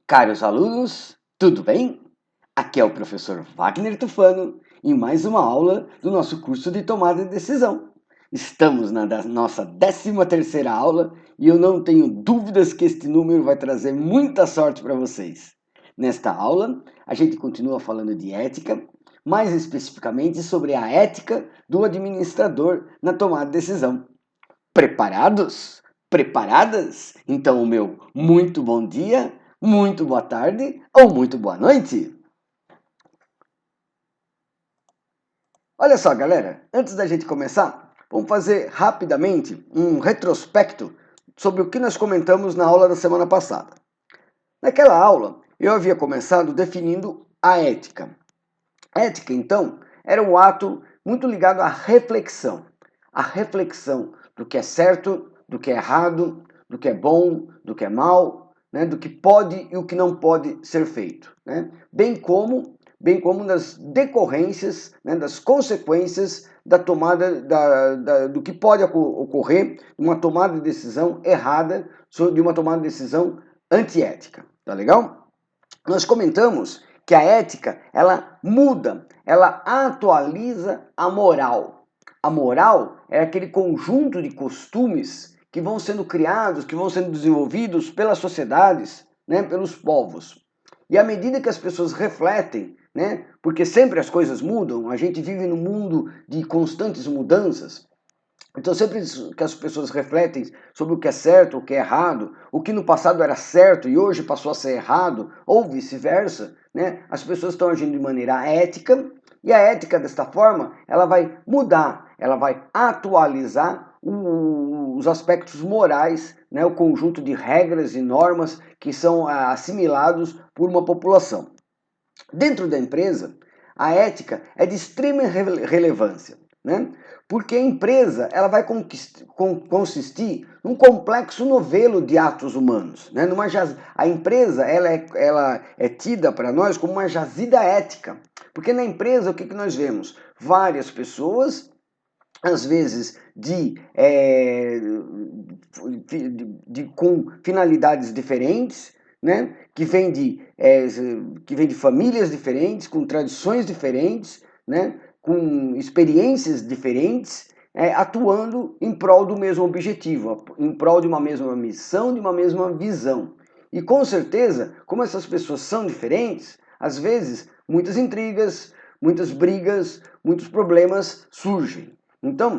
Caros alunos, tudo bem? Aqui é o professor Wagner Tufano em mais uma aula do nosso curso de tomada de decisão. Estamos na nossa 13ª aula e eu não tenho dúvidas que este número vai trazer muita sorte para vocês. Nesta aula, a gente continua falando de ética, mais especificamente sobre a ética do administrador na tomada de decisão. Preparados? Preparadas? Então, o meu muito bom dia, muito boa tarde ou muito boa noite. Olha só, galera, antes da gente começar, vamos fazer rapidamente um retrospecto sobre o que nós comentamos na aula da semana passada. Naquela aula, eu havia começado definindo a ética. A ética, então, era um ato muito ligado à reflexão. A reflexão do que é certo, do que é errado, do que é bom, do que é mal, né, do que pode e o que não pode ser feito. Né? Bem como das decorrências, né, das consequências da tomada do que pode ocorrer uma tomada de decisão errada, de uma tomada de decisão antiética. Tá legal? Nós comentamos que a ética, ela muda, ela atualiza a moral. A moral é aquele conjunto de costumes que vão sendo criados, que vão sendo desenvolvidos pelas sociedades, né, pelos povos. E à medida que as pessoas refletem, né, porque sempre as coisas mudam, a gente vive num mundo de constantes mudanças, então, sempre que as pessoas refletem sobre o que é certo, o que é errado, o que no passado era certo e hoje passou a ser errado, ou vice-versa, né? As pessoas estão agindo de maneira ética, e a ética, desta forma, ela vai mudar, ela vai atualizar os aspectos morais, né? O conjunto de regras e normas que são assimilados por uma população. Dentro da empresa, a ética é de extrema relevância, né? Porque a empresa ela vai consistir num complexo novelo de atos humanos. Né? A empresa ela é tida para nós como uma jazida ética. Porque na empresa o que nós vemos? Várias pessoas, às vezes com finalidades diferentes, né? que vem de famílias diferentes, com tradições diferentes, né? Com experiências diferentes, atuando em prol do mesmo objetivo, em prol de uma mesma missão, de uma mesma visão. E com certeza, como essas pessoas são diferentes, às vezes muitas intrigas, muitas brigas, muitos problemas surgem. Então,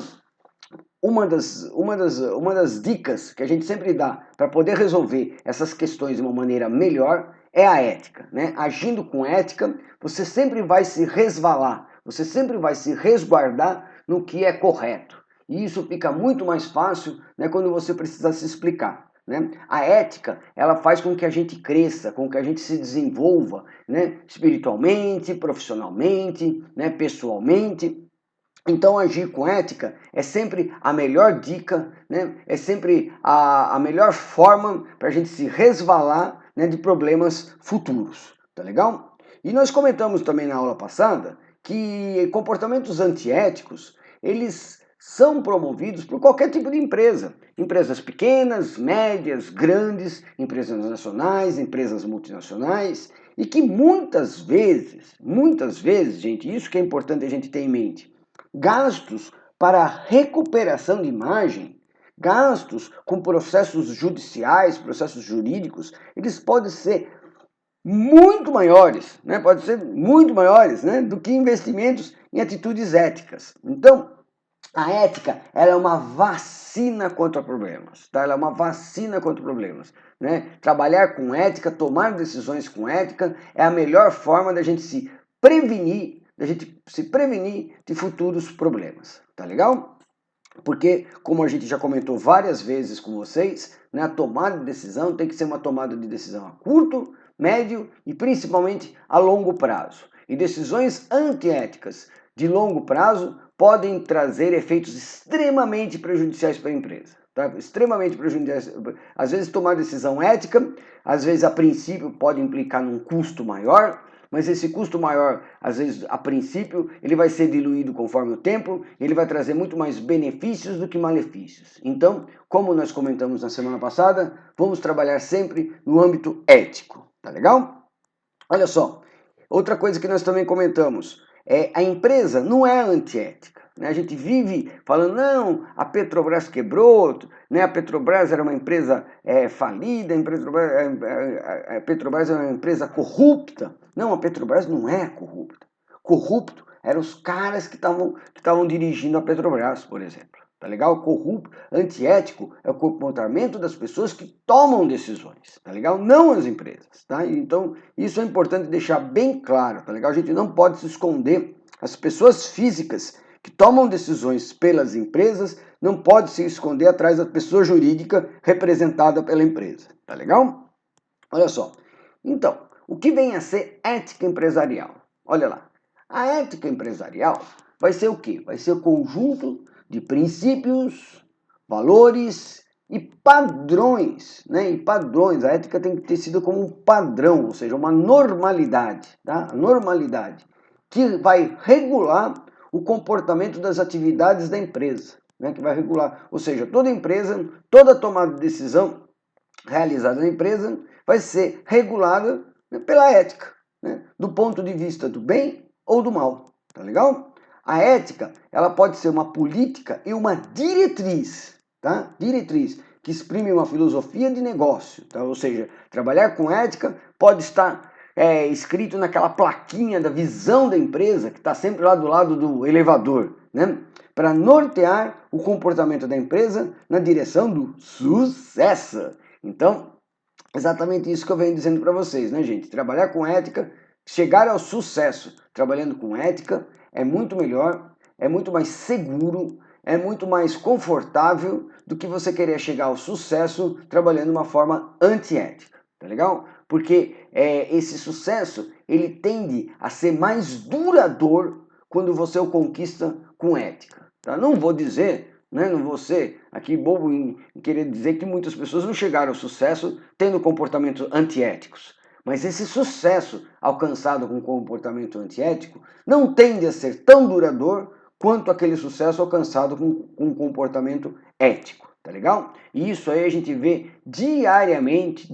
uma das dicas que a gente sempre dá para poder resolver essas questões de uma maneira melhor é a ética. Né? Agindo com ética, você sempre vai se resvalar, você sempre vai se resguardar no que é correto. E isso fica muito mais fácil, né, quando você precisa se explicar. Né? A ética, ela faz com que a gente cresça, com que a gente se desenvolva, né, espiritualmente, profissionalmente, né, pessoalmente. Então, agir com ética é sempre a melhor dica, né? É sempre a melhor forma para a gente se resvalar, né, de problemas futuros, tá legal? E nós comentamos também na aula passada que comportamentos antiéticos, eles são promovidos por qualquer tipo de empresa. Empresas pequenas, médias, grandes, empresas nacionais, empresas multinacionais, e que muitas vezes, gente, isso que é importante a gente ter em mente, gastos para recuperação de imagem, gastos com processos judiciais, processos jurídicos, eles podem ser muito maiores, né? Pode ser muito maiores, né, do que investimentos em atitudes éticas. Então, a ética, ela é uma vacina contra problemas, tá? Ela é uma vacina contra problemas, né? Trabalhar com ética, tomar decisões com ética é a melhor forma da gente se prevenir de futuros problemas, tá legal? Porque, como a gente já comentou várias vezes com vocês, né, a tomada de decisão tem que ser uma tomada de decisão a curto, médio e principalmente a longo prazo. E decisões antiéticas de longo prazo podem trazer efeitos extremamente prejudiciais para a empresa. Tá? Extremamente prejudiciais. Às vezes tomar decisão ética, às vezes a princípio pode implicar num custo maior, mas esse custo maior, às vezes, a princípio, ele vai ser diluído conforme o tempo, ele vai trazer muito mais benefícios do que malefícios. Então, como nós comentamos na semana passada, vamos trabalhar sempre no âmbito ético. Tá legal? Olha só, outra coisa que nós também comentamos, a empresa não é antiética. Né? A gente vive falando, não, a Petrobras quebrou, né? A Petrobras era uma empresa falida, a Petrobras é uma empresa corrupta. Não, a Petrobras não é corrupta. Corrupto eram os caras que estavam dirigindo a Petrobras, por exemplo. Tá legal? Corrupto, antiético é o comportamento das pessoas que tomam decisões, tá legal? Não as empresas, tá? Então, isso é importante deixar bem claro, tá legal? A gente não pode se esconder. As pessoas físicas que tomam decisões pelas empresas não pode se esconder atrás da pessoa jurídica representada pela empresa, tá legal? Olha só. Então, o que vem a ser ética empresarial? Olha lá. A ética empresarial vai ser o quê? Vai ser o conjunto de princípios, valores e padrões, né? E padrões, a ética tem que ter sido como um padrão, ou seja, uma normalidade, tá? A normalidade que vai regular o comportamento das atividades da empresa, né? Que vai regular, ou seja, toda empresa, toda tomada de decisão realizada na empresa vai ser regulada, né, pela ética, né? Do ponto de vista do bem ou do mal, tá legal? A ética, ela pode ser uma política e uma diretriz, tá? Diretriz, que exprime uma filosofia de negócio, tá? Ou seja, trabalhar com ética pode estar escrito naquela plaquinha da visão da empresa, que está sempre lá do lado do elevador, né? Para nortear o comportamento da empresa na direção do sucesso. Então, exatamente isso que eu venho dizendo para vocês, né, gente? Trabalhar com ética, chegar ao sucesso trabalhando com ética é muito melhor, é muito mais seguro, é muito mais confortável do que você querer chegar ao sucesso trabalhando de uma forma antiética, tá legal? Porque esse sucesso, ele tende a ser mais duradouro quando você o conquista com ética, tá? Não vou dizer, né, não vou ser aqui bobo em querer dizer que muitas pessoas não chegaram ao sucesso tendo comportamentos antiéticos. Mas esse sucesso alcançado com comportamento antiético não tende a ser tão duradouro quanto aquele sucesso alcançado com comportamento ético, tá legal? E isso aí a gente vê diariamente,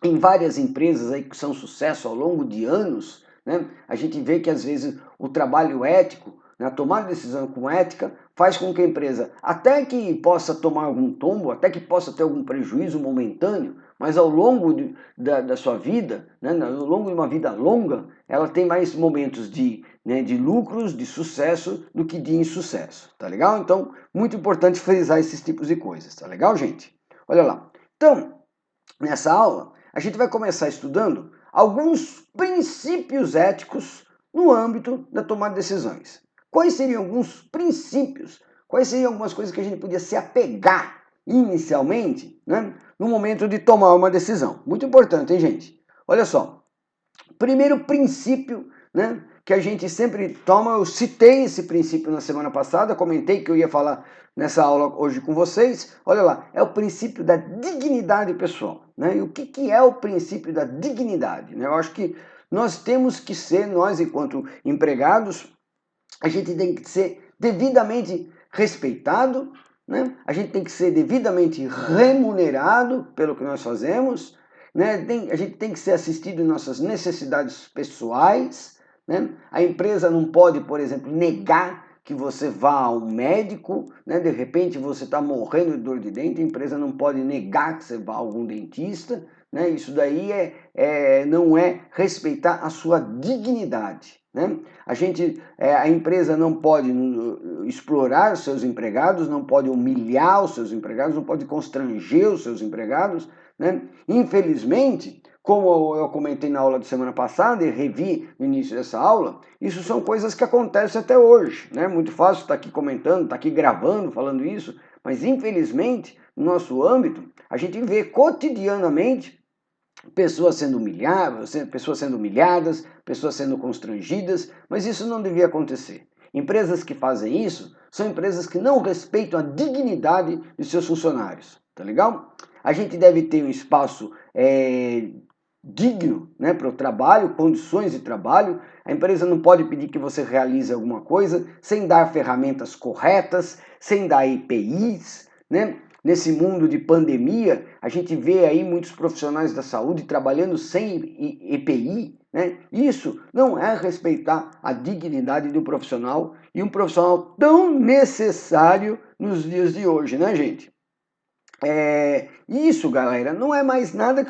em várias empresas aí que são sucesso ao longo de anos, né? A gente vê que às vezes o trabalho ético, né, a tomar decisão com ética, faz com que a empresa, até que possa tomar algum tombo, até que possa ter algum prejuízo momentâneo, mas ao longo da sua vida, né, ao longo de uma vida longa, ela tem mais momentos de lucros, de sucesso, do que de insucesso, tá legal? Então, muito importante frisar esses tipos de coisas, tá legal, gente? Olha lá. Então, nessa aula, a gente vai começar estudando alguns princípios éticos no âmbito da tomada de decisões. Quais seriam alguns princípios? Quais seriam algumas coisas que a gente podia se apegar inicialmente, né, no momento de tomar uma decisão? Muito importante, hein, gente? Olha só. Primeiro princípio, né, que a gente sempre toma, eu citei esse princípio na semana passada, comentei que eu ia falar nessa aula hoje com vocês. Olha lá, é o princípio da dignidade pessoal, né? E o que é o princípio da dignidade, né? Eu acho que nós temos que ser, nós enquanto empregados, a gente tem que ser devidamente respeitado, né? A gente tem que ser devidamente remunerado pelo que nós fazemos, né? A gente tem que ser assistido em nossas necessidades pessoais, né? A empresa não pode, por exemplo, negar que você vá ao médico, né? De repente você está morrendo de dor de dente, a empresa não pode negar que você vá a algum dentista, né? Isso daí não é respeitar a sua dignidade, né? A empresa não pode explorar os seus empregados, não pode humilhar os seus empregados, não pode constranger os seus empregados, né? Infelizmente, como eu comentei na aula de semana passada e revi no início dessa aula, isso são coisas que acontecem até hoje, né? Muito fácil estar aqui comentando, estar aqui gravando, falando isso, mas infelizmente, no nosso âmbito, a gente vê cotidianamente pessoas sendo humilhadas, pessoas sendo constrangidas, mas isso não devia acontecer. Empresas que fazem isso são empresas que não respeitam a dignidade de seus funcionários, tá legal? A gente deve ter um espaço digno, né, para o trabalho, condições de trabalho. A empresa não pode pedir que você realize alguma coisa sem dar ferramentas corretas, sem dar EPIs, né? nesse mundo de pandemia, a gente vê aí muitos profissionais da saúde trabalhando sem EPI, né? Isso não é respeitar a dignidade do profissional e um profissional tão necessário nos dias de hoje, né, gente? Isso, galera, não é mais nada,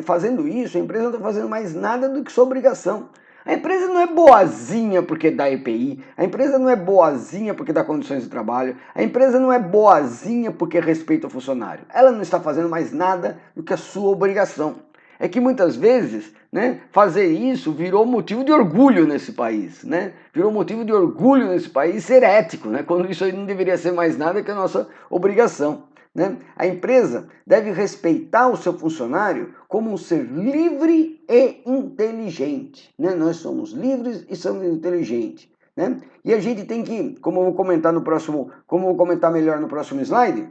fazendo isso, a empresa não está fazendo mais nada do que sua obrigação. A empresa não é boazinha porque dá EPI, a empresa não é boazinha porque dá condições de trabalho, a empresa não é boazinha porque respeita o funcionário. Ela não está fazendo mais nada do que a sua obrigação. É que muitas vezes, né, fazer isso virou motivo de orgulho nesse país, né? Virou motivo de orgulho nesse país ser ético, né? Quando isso aí não deveria ser mais nada que a nossa obrigação. Né? A empresa deve respeitar o seu funcionário como um ser livre e inteligente. Né? Nós somos livres e somos inteligentes. Né? E a gente tem que, como eu vou comentar melhor no próximo slide,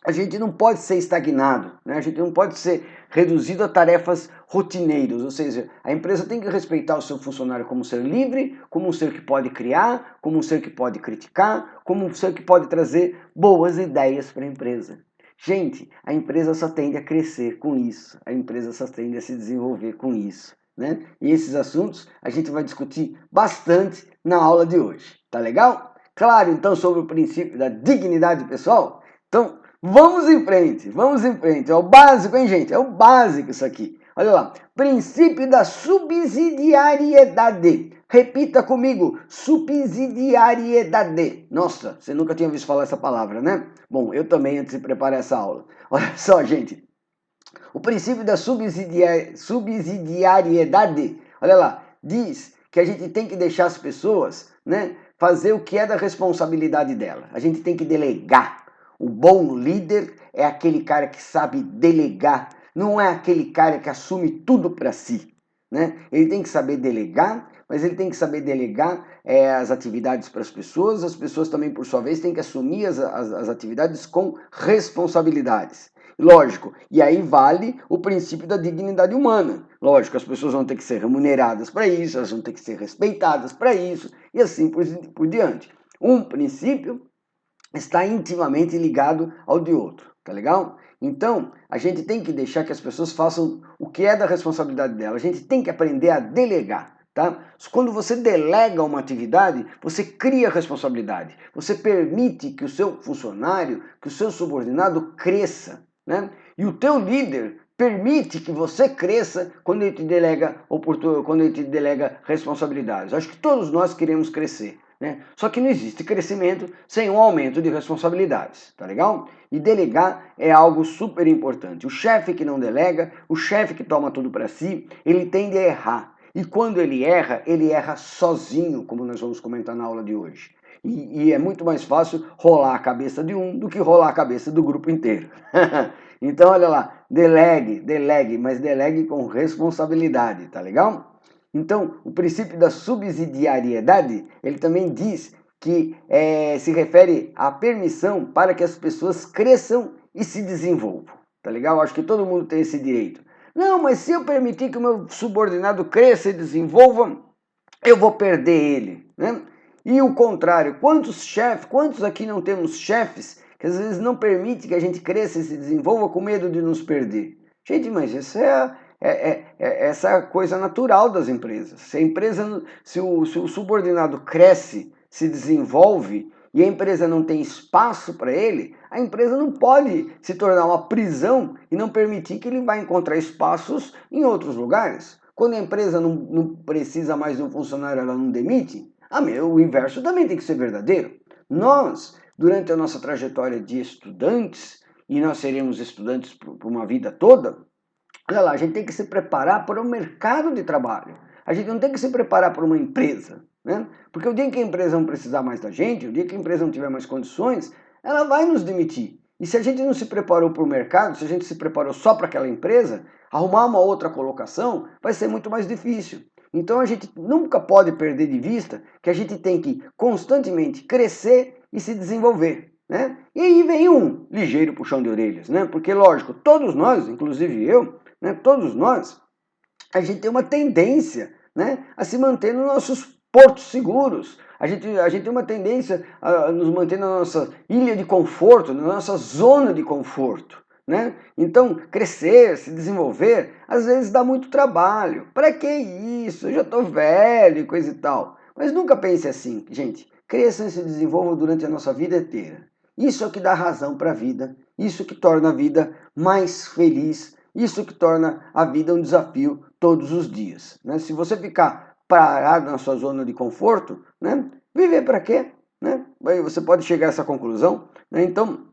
a gente não pode ser estagnado, né? A gente não pode ser reduzido a tarefas rotineiras, ou seja, a empresa tem que respeitar o seu funcionário como um ser livre, como um ser que pode criar, como um ser que pode criticar, como um ser que pode trazer boas ideias para a empresa. Gente, a empresa só tende a crescer com isso, a empresa só tende a se desenvolver com isso, né? E esses assuntos a gente vai discutir bastante na aula de hoje, tá legal? Claro, então, sobre o princípio da dignidade pessoal? Então, vamos em frente. É o básico, hein, gente? É o básico isso aqui. Olha lá. Princípio da subsidiariedade. Repita comigo. Subsidiariedade. Nossa, você nunca tinha ouvido falar essa palavra, né? Bom, eu também antes de preparar essa aula. Olha só, gente. O princípio da subsidiariedade, olha lá, diz que a gente tem que deixar as pessoas, né, fazer o que é da responsabilidade dela. A gente tem que delegar. O bom líder é aquele cara que sabe delegar, não é aquele cara que assume tudo para si. Né? Ele tem que saber delegar, mas ele tem que saber delegar as atividades para as pessoas também, por sua vez, têm que assumir as atividades com responsabilidades. Lógico, e aí vale o princípio da dignidade humana. Lógico, as pessoas vão ter que ser remuneradas para isso, elas vão ter que ser respeitadas para isso, e assim por diante. Um princípio está intimamente ligado ao de outro, tá legal? Então, a gente tem que deixar que as pessoas façam o que é da responsabilidade dela. A gente tem que aprender a delegar, tá? Quando você delega uma atividade, você cria responsabilidade. Você permite que o seu funcionário, que o seu subordinado cresça, né? E o teu líder permite que você cresça quando ele te delega responsabilidades. Acho que todos nós queremos crescer. Né? Só que não existe crescimento sem um aumento de responsabilidades, tá legal? E delegar é algo super importante. O chefe que não delega, o chefe que toma tudo para si, ele tende a errar. E quando ele erra sozinho, como nós vamos comentar na aula de hoje. E é muito mais fácil rolar a cabeça de um do que rolar a cabeça do grupo inteiro. Então, olha lá, delegue, mas delegue com responsabilidade, tá legal? Então, o princípio da subsidiariedade, ele também diz que se refere à permissão para que as pessoas cresçam e se desenvolvam. Tá legal? Acho que todo mundo tem esse direito. Não, mas se eu permitir que o meu subordinado cresça e desenvolva, eu vou perder ele, né? E o contrário, quantos aqui não temos chefes que às vezes não permite que a gente cresça e se desenvolva com medo de nos perder? Gente, mas isso essa coisa natural das empresas. Se o subordinado cresce, se desenvolve e a empresa não tem espaço para ele, a empresa não pode se tornar uma prisão e não permitir que ele vá encontrar espaços em outros lugares. Quando a empresa não precisa mais de um funcionário, ela não demite, o inverso também tem que ser verdadeiro. Nós, durante a nossa trajetória de estudantes, e nós seremos estudantes por uma vida toda, olha lá, a gente tem que se preparar para o mercado de trabalho. A gente não tem que se preparar para uma empresa, né? Porque o dia que a empresa não precisar mais da gente, o dia que a empresa não tiver mais condições, ela vai nos demitir. E se a gente não se preparou para o mercado, se a gente se preparou só para aquela empresa, arrumar uma outra colocação vai ser muito mais difícil. Então a gente nunca pode perder de vista que a gente tem que constantemente crescer e se desenvolver. Né? E aí vem um ligeiro puxão de orelhas, né? Porque lógico, todos nós, inclusive eu, né, todos nós, a gente tem uma tendência, né, a se manter nos nossos portos seguros. A gente tem uma tendência a nos manter na nossa ilha de conforto, na nossa zona de conforto, né? Então, crescer, se desenvolver, às vezes dá muito trabalho. Para que isso? Eu já estou velho e coisa e tal. Mas nunca pense assim, gente. Cresça e se desenvolva durante a nossa vida inteira. Isso é o que dá razão para a vida. Isso que torna a vida mais feliz. Isso que torna a vida um desafio todos os dias, né? Se você ficar parado na sua zona de conforto, né? Viver para quê? Né? Aí você pode chegar a essa conclusão, né? Então,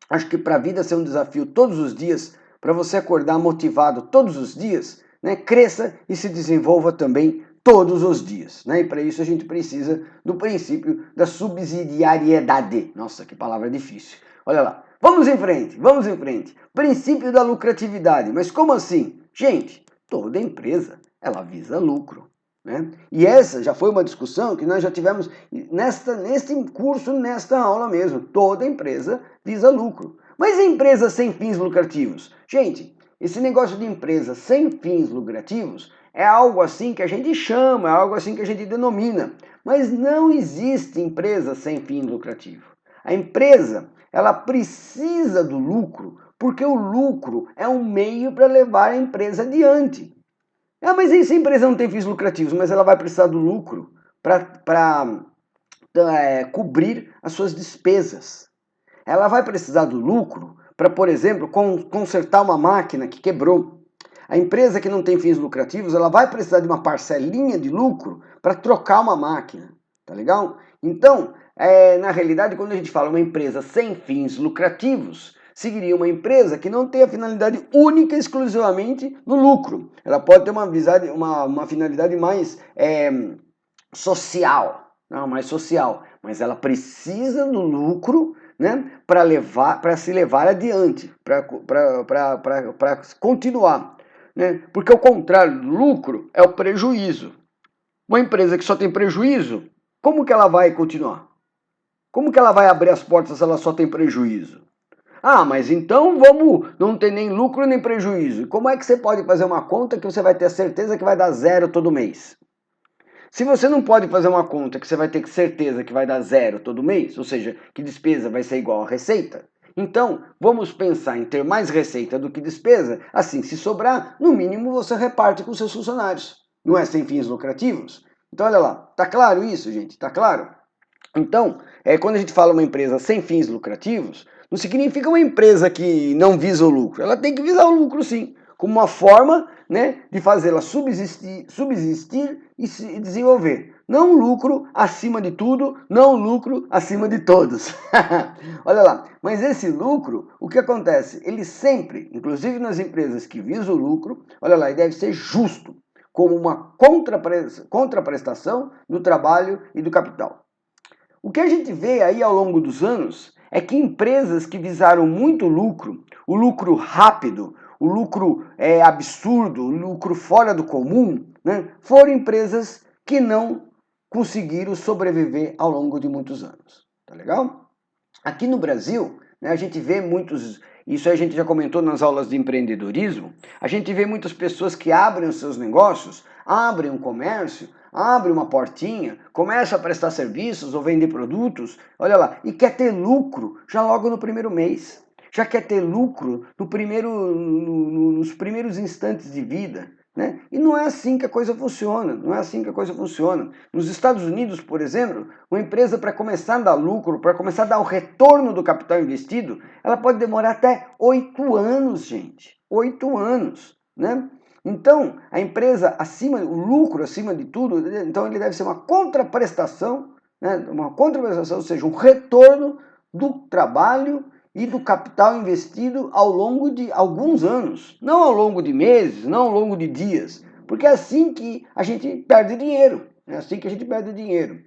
acho que para a vida ser um desafio todos os dias, para você acordar motivado todos os dias, né? Cresça e se desenvolva também todos os dias, né? E para isso a gente precisa do princípio da subsidiariedade. Nossa, que palavra difícil. Olha lá. Vamos em frente, vamos em frente. Princípio da lucratividade. Mas como assim? Gente, toda empresa, ela visa lucro, né? E essa já foi uma discussão que nós já tivemos neste curso, nesta aula mesmo. Toda empresa visa lucro. Mas e empresas sem fins lucrativos? Gente, esse negócio de empresa sem fins lucrativos é algo assim que a gente chama, é algo assim que a gente denomina. Mas não existe empresa sem fim lucrativo. A empresa, ela precisa do lucro, porque o lucro é um meio para levar a empresa adiante. Ah, mas e se a empresa não tem fins lucrativos, mas ela vai precisar do lucro para cobrir as suas despesas. Ela vai precisar do lucro para, por exemplo, consertar uma máquina que quebrou. A empresa que não tem fins lucrativos, ela vai precisar de uma parcelinha de lucro para trocar uma máquina, tá legal? Então, na realidade, quando a gente fala uma empresa sem fins lucrativos, seguiria uma empresa que não tem a finalidade única exclusivamente no lucro. Ela pode ter uma finalidade mais social, não, mais social, mas ela precisa do lucro, né, para se levar adiante, para continuar, né? Porque o contrário do lucro é o prejuízo. Uma empresa que só tem prejuízo, como que ela vai continuar? Como que ela vai abrir as portas se ela só tem prejuízo? Ah, mas então vamos não ter nem lucro nem prejuízo. E como é que você pode fazer uma conta que você vai ter a certeza que vai dar zero todo mês? Se você não pode fazer uma conta que você vai ter certeza que vai dar zero todo mês, ou seja, que despesa vai ser igual a receita, então vamos pensar em ter mais receita do que despesa. Assim, se sobrar, no mínimo você reparte com seus funcionários. Não é sem fins lucrativos? Então olha lá, tá claro isso, gente? Tá claro? Então, quando a gente fala uma empresa sem fins lucrativos, não significa uma empresa que não visa o lucro. Ela tem que visar o lucro sim, como uma forma, né, de fazê-la subsistir e se desenvolver. Não lucro acima de tudo, não lucro acima de todos. Olha lá, mas esse lucro, o que acontece? Ele sempre, inclusive nas empresas que visam o lucro, olha lá, ele deve ser justo, como uma contraprestação do trabalho e do capital. O que a gente vê aí ao longo dos anos é que empresas que visaram muito lucro, o lucro rápido, o lucro absurdo, o lucro fora do comum, né, foram empresas que não conseguiram sobreviver ao longo de muitos anos. Tá legal? Aqui no Brasil, né, a gente vê muitos, isso a gente já comentou nas aulas de empreendedorismo, a gente vê muitas pessoas que abrem os seus negócios, abrem um comércio, abre uma portinha, começa a prestar serviços ou vender produtos, olha lá, e quer ter lucro já logo no primeiro mês. Já quer ter lucro nos primeiros instantes de vida. Né? E não é assim que a coisa funciona, não é assim que a coisa funciona. Nos Estados Unidos, por exemplo, uma empresa para começar a dar lucro, para começar a dar o retorno do capital investido, ela pode demorar até 8 anos, gente. 8 anos, né? Então, a empresa o lucro acima de tudo, então ele deve ser uma contraprestação, né? Uma contraprestação, ou seja, um retorno do trabalho e do capital investido ao longo de alguns anos, não ao longo de meses, não ao longo de dias, porque é assim que a gente perde dinheiro, é assim que a gente perde dinheiro.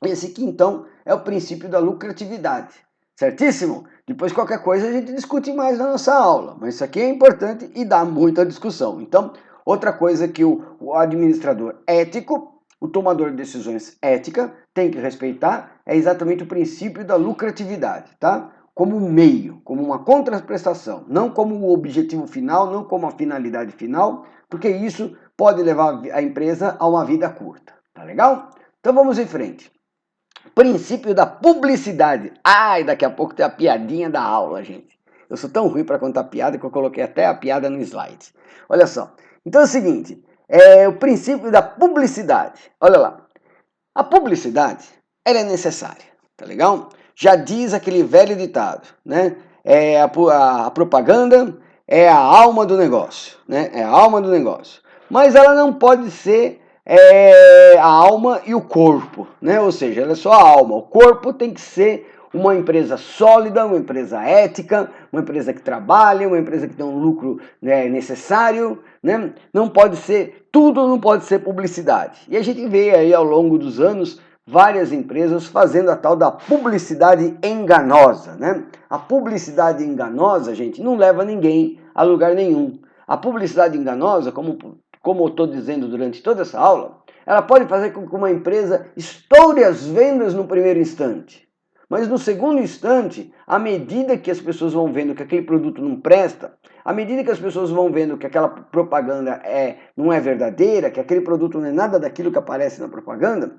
Esse aqui, então, é o princípio da lucratividade, certíssimo? Depois, qualquer coisa, a gente discute mais na nossa aula, mas isso aqui é importante e dá muita discussão. Então, outra coisa que o administrador ético, o tomador de decisões ética, tem que respeitar é exatamente o princípio da lucratividade, tá? Como um meio, como uma contraprestação, não como o objetivo final, não como a finalidade final, porque isso pode levar a empresa a uma vida curta, tá legal? Então vamos em frente. Princípio da publicidade. Ai, daqui a pouco tem a piadinha da aula, gente. Eu sou tão ruim para contar piada que eu coloquei até a piada no slide. Olha só. Então é o seguinte, o princípio da publicidade. Olha lá. A publicidade, ela é necessária, tá legal? Já diz aquele velho ditado, né? A propaganda é a alma do negócio, né? É a alma do negócio. Mas ela não pode ser a alma e o corpo, né? Ou seja, ela é só a alma. O corpo tem que ser uma empresa sólida, uma empresa ética, uma empresa que trabalha, uma empresa que tem um lucro, né, necessário, né? Não pode ser, tudo não pode ser publicidade. E a gente vê aí ao longo dos anos várias empresas fazendo a tal da publicidade enganosa, né? A publicidade enganosa, gente, não leva ninguém a lugar nenhum. A publicidade enganosa, como eu estou dizendo durante toda essa aula, ela pode fazer com que uma empresa estoure as vendas no primeiro instante. Mas no segundo instante, à medida que as pessoas vão vendo que aquele produto não presta, à medida que as pessoas vão vendo que aquela propaganda não é verdadeira, que aquele produto não é nada daquilo que aparece na propaganda,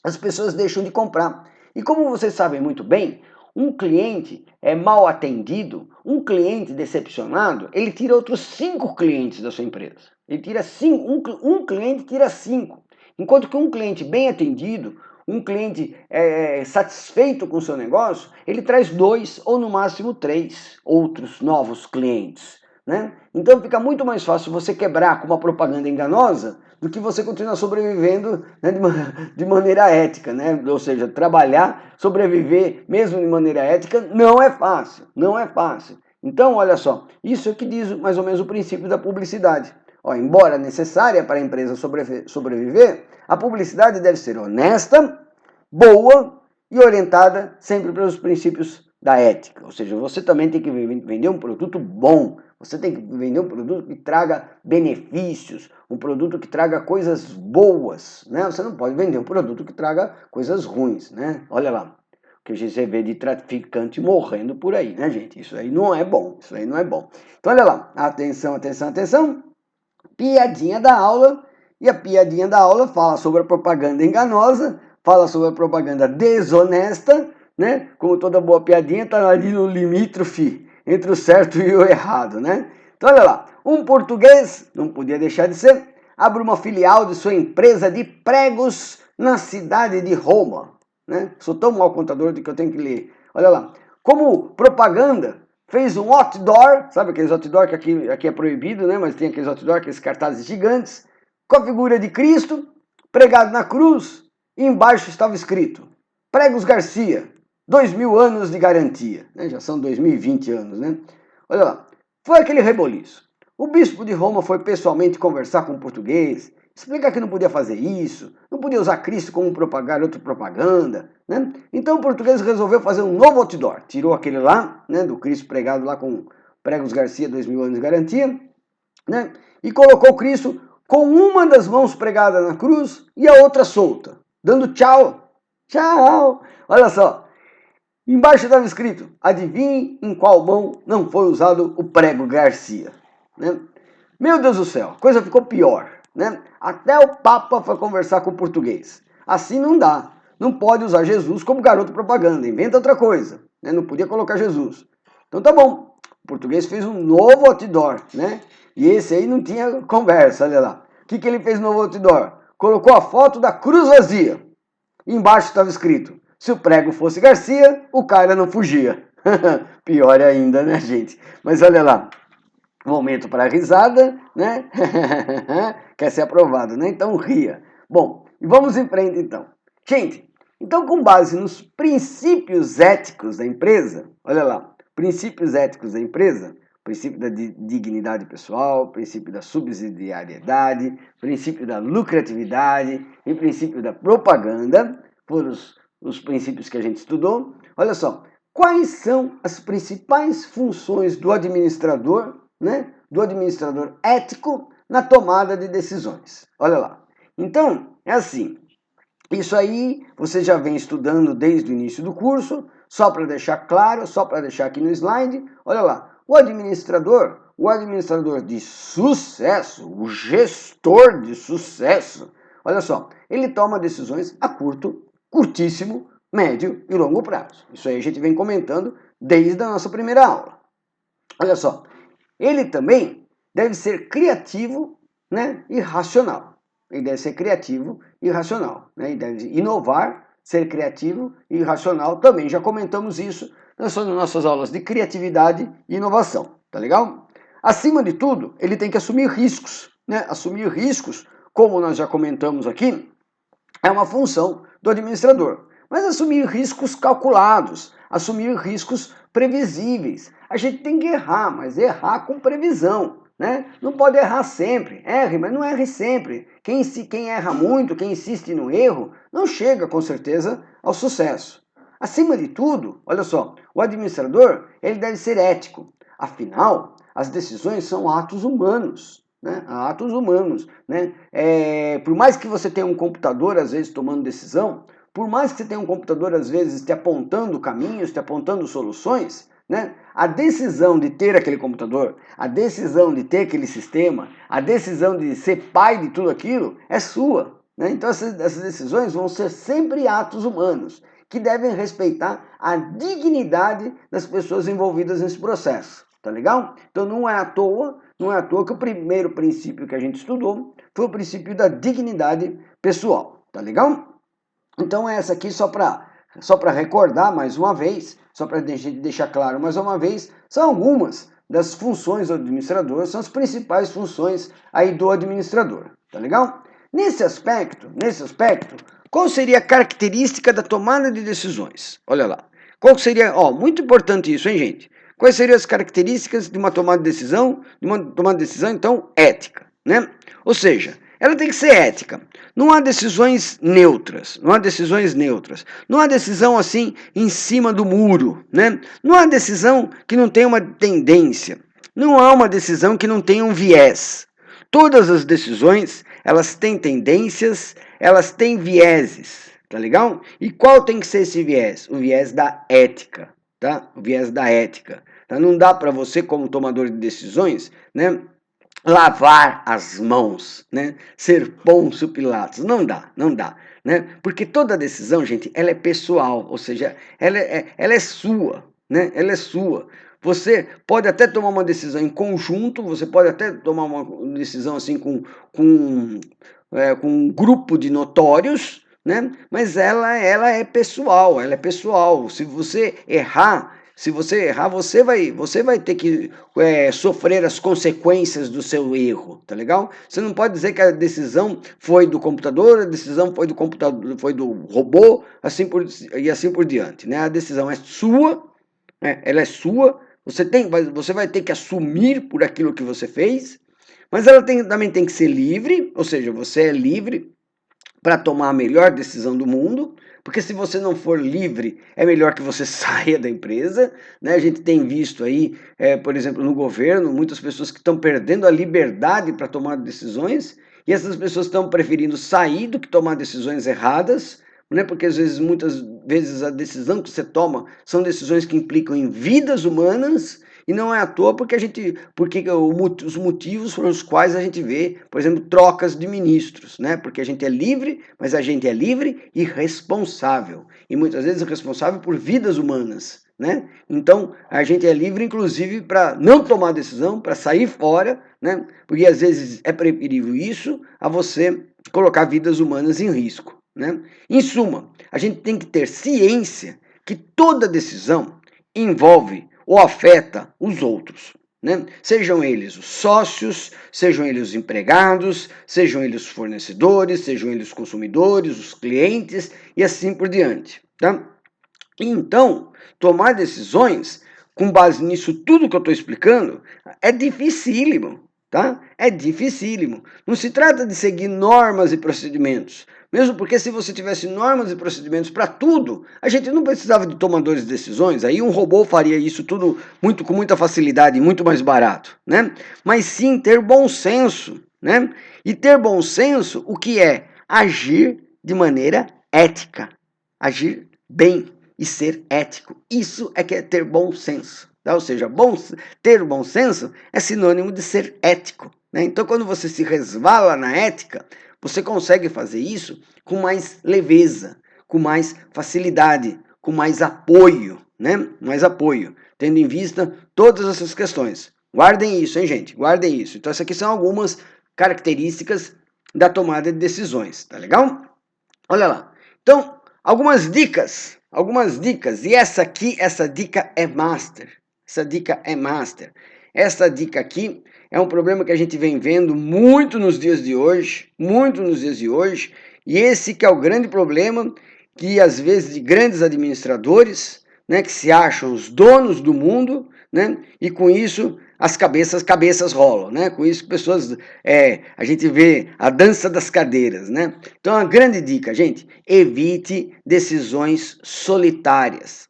as pessoas deixam de comprar. E como vocês sabem muito bem, um cliente mal atendido, um cliente decepcionado, ele tira outros 5 clientes da sua empresa. Ele tira 5, um cliente tira 5. Enquanto que um cliente bem atendido, um cliente satisfeito com o seu negócio, ele traz 2 ou no máximo 3 outros novos clientes, né? Então fica muito mais fácil você quebrar com uma propaganda enganosa do que você continuar sobrevivendo, né, de maneira ética, né? Ou seja, trabalhar, sobreviver mesmo de maneira ética não é fácil, não é fácil. Então, olha só, isso é que diz mais ou menos o princípio da publicidade. Embora necessária para a empresa sobreviver, a publicidade deve ser honesta, boa e orientada sempre pelos princípios da ética. Ou seja, você também tem que vender um produto bom, você tem que vender um produto que traga benefícios, um produto que traga coisas boas, né? Você não pode vender um produto que traga coisas ruins, né? Olha lá, o que a gente vê de traficante morrendo por aí, né, gente? Isso aí não é bom, isso aí não é bom. Então, olha lá, atenção, atenção, atenção. Piadinha da aula, e a piadinha da aula fala sobre a propaganda enganosa, fala sobre a propaganda desonesta, né? Como toda boa piadinha, tá ali no limítrofe entre o certo e o errado, né? Então, olha lá, um português, não podia deixar de ser, abre uma filial de sua empresa de pregos na cidade de Roma, né? Sou tão mau contador de que eu tenho que ler. Olha lá, como propaganda, fez um outdoor, sabe aqueles outdoor que aqui é proibido, né? Mas tem aqueles outdoor, aqueles cartazes gigantes, com a figura de Cristo, pregado na cruz, e embaixo estava escrito, Pregos Garcia, 2000 anos de garantia. Né? Já são 2020 anos, né? Olha lá, foi aquele reboliço. O bispo de Roma foi pessoalmente conversar com o português, explicar que não podia fazer isso, não podia usar Cristo como garoto propaganda, né? Então o português resolveu fazer um novo outdoor. Tirou aquele lá, né, do Cristo pregado lá com Pregos Garcia, 2000 anos de garantia, né? E colocou Cristo com uma das mãos pregada na cruz e a outra solta, dando tchau. Tchau! Olha só, embaixo estava escrito, adivinhe em qual mão não foi usado o prego Garcia, né? Meu Deus do céu, a coisa ficou pior, né? Até o Papa foi conversar com o português. Assim não dá. Não pode usar Jesus como garoto propaganda. Inventa outra coisa, né? Não podia colocar Jesus. Então tá bom. O português fez um novo outdoor, né? E esse aí não tinha conversa, olha lá. O que ele fez no novo outdoor? Colocou a foto da cruz vazia. Embaixo estava escrito, se o prego fosse Garcia, o cara não fugia. Pior ainda, né, gente? Mas olha lá. Momento para risada, né? Quer ser aprovado, né? Então ria. Bom, e vamos em frente então. Gente, então com base nos princípios éticos da empresa, olha lá, princípios éticos da empresa, princípio da dignidade pessoal, princípio da subsidiariedade, princípio da lucratividade e princípio da propaganda, foram os princípios que a gente estudou. Olha só, quais são as principais funções do administrador, né, do administrador ético na tomada de decisões? Olha lá. Então, é assim, isso aí você já vem estudando desde o início do curso, só para deixar claro, só para deixar aqui no slide, olha lá, o administrador de sucesso, o gestor de sucesso, Olha só, ele toma decisões a curto, curtíssimo, médio e longo prazo. Isso aí a gente vem comentando desde a nossa primeira aula. Olha só, ele também deve ser criativo, né, e racional. Ele deve ser criativo e racional, né? Ele deve inovar, ser criativo e racional também. Já comentamos isso nas nossas aulas de criatividade e inovação, tá legal? Acima de tudo, ele tem que assumir riscos, né? Assumir riscos, como nós já comentamos aqui, é uma função do administrador. Mas assumir riscos calculados, assumir riscos previsíveis. A gente tem que errar, mas errar com previsão, né? Não pode errar sempre. Erre, mas não erre sempre. Quem erra muito, quem insiste no erro, não chega com certeza ao sucesso. Acima de tudo, olha só, o administrador ele deve ser ético. Afinal, as decisões são atos humanos. Né? Atos humanos. Né? Por mais que você tenha um computador, às vezes, tomando decisão, por mais que você tenha um computador, às vezes, te apontando caminhos, te apontando soluções, né? A decisão de ter aquele computador, a decisão de ter aquele sistema, a decisão de ser pai de tudo aquilo é sua. Né? Então, essas decisões vão ser sempre atos humanos, que devem respeitar a dignidade das pessoas envolvidas nesse processo. Tá legal? Então, não é à toa que o primeiro princípio que a gente estudou foi o princípio da dignidade pessoal. Tá legal? Então, essa aqui, só para recordar mais uma vez, só para deixar claro mais uma vez, são algumas das funções do administrador, são as principais funções aí do administrador. Tá legal? Nesse aspecto, qual seria a característica da tomada de decisões? Olha lá. Qual seria, muito importante isso, hein, gente? Quais seriam as características de uma tomada de decisão? De uma tomada de decisão, então, ética, né? Ou seja, ela tem que ser ética. Não há decisões neutras. Não há decisão assim em cima do muro, né? Não há decisão que não tenha uma tendência. Não há uma decisão que não tenha um viés. Todas as decisões, elas têm tendências, elas têm vieses, tá legal? E qual tem que ser esse viés? O viés da ética, tá? O viés da ética. Tá? Não dá para você, como tomador de decisões, né, lavar as mãos, né? Ser Pôncio Pilatos. Não dá, né? Porque toda decisão, gente, ela é pessoal, ou seja, ela é sua, né? Ela é sua. Você pode até tomar uma decisão em conjunto, você pode até tomar uma decisão assim com um grupo de notórios, né? Mas ela é pessoal, Se você errar, você vai ter que sofrer as consequências do seu erro, tá legal? Você não pode dizer que a decisão foi do computador, a decisão foi do robô, assim por diante, né? A decisão é sua, né? Ela é sua. Você vai ter que assumir por aquilo que você fez, mas ela também tem que ser livre, ou seja, você é livre para tomar a melhor decisão do mundo, porque se você não for livre, é melhor que você saia da empresa, né? A gente tem visto aí, por exemplo, no governo, muitas pessoas que estão perdendo a liberdade para tomar decisões, e essas pessoas estão preferindo sair do que tomar decisões erradas, né? Porque muitas vezes a decisão que você toma são decisões que implicam em vidas humanas, e não é à toa porque os motivos pelos quais a gente vê, por exemplo, trocas de ministros, né? Porque a gente é livre, mas a gente é livre e responsável. E muitas vezes responsável por vidas humanas, né? Então, a gente é livre, inclusive, para não tomar decisão, para sair fora, né? Porque às vezes é preferível isso a você colocar vidas humanas em risco, né? Em suma, a gente tem que ter ciência que toda decisão envolve ou afeta os outros, né? Sejam eles os sócios, sejam eles os empregados, sejam eles os fornecedores, sejam eles os consumidores, os clientes e assim por diante, tá? Então, tomar decisões com base nisso tudo que eu estou explicando é dificílimo, tá? É dificílimo. Não se trata de seguir normas e procedimentos. Mesmo porque se você tivesse normas e procedimentos para tudo, a gente não precisava de tomadores de decisões, aí um robô faria isso tudo com muita facilidade e muito mais barato, né? Mas sim ter bom senso, né? E ter bom senso, o que é? Agir de maneira ética, agir bem e ser ético. Isso é que é ter bom senso. Tá? Ou seja, ter bom senso é sinônimo de ser ético. né? Então, quando você se resvala na ética, você consegue fazer isso com mais leveza, com mais facilidade, com mais apoio, né? Mais apoio, tendo em vista todas essas questões. Guardem isso, hein, gente? Guardem isso. Então, essas aqui são algumas características da tomada de decisões, tá legal? Olha lá. Então, algumas dicas, e essa dica é master. Essa dica é master. Essa dica aqui é um problema que a gente vem vendo muito nos dias de hoje, e esse que é o grande problema que às vezes de grandes administradores, né, que se acham os donos do mundo, né, e com isso as cabeças rolam, né? Com isso pessoas, a gente vê a dança das cadeiras, né? Então a grande dica, gente, evite decisões solitárias,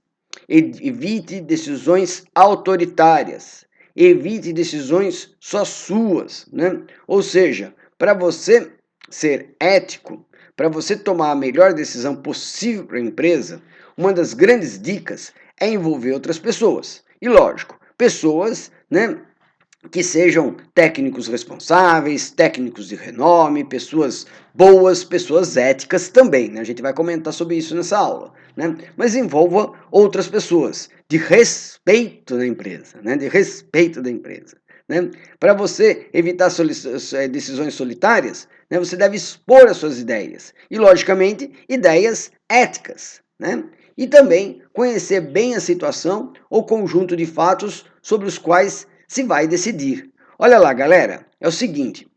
evite decisões autoritárias, evite decisões só suas, né? Ou seja, para você ser ético, para você tomar a melhor decisão possível para a empresa, uma das grandes dicas é envolver outras pessoas. E lógico, pessoas, né, que sejam técnicos responsáveis, técnicos de renome, pessoas boas, pessoas éticas também, né? A gente vai comentar sobre isso nessa aula, né? Mas envolva outras pessoas de respeito da empresa, né? De respeito da empresa, né? Para você evitar decisões solitárias, né? Você deve expor as suas ideias e, logicamente, ideias éticas, né? E também conhecer bem a situação ou conjunto de fatos sobre os quais se vai decidir. Olha lá, galera, é o seguinte,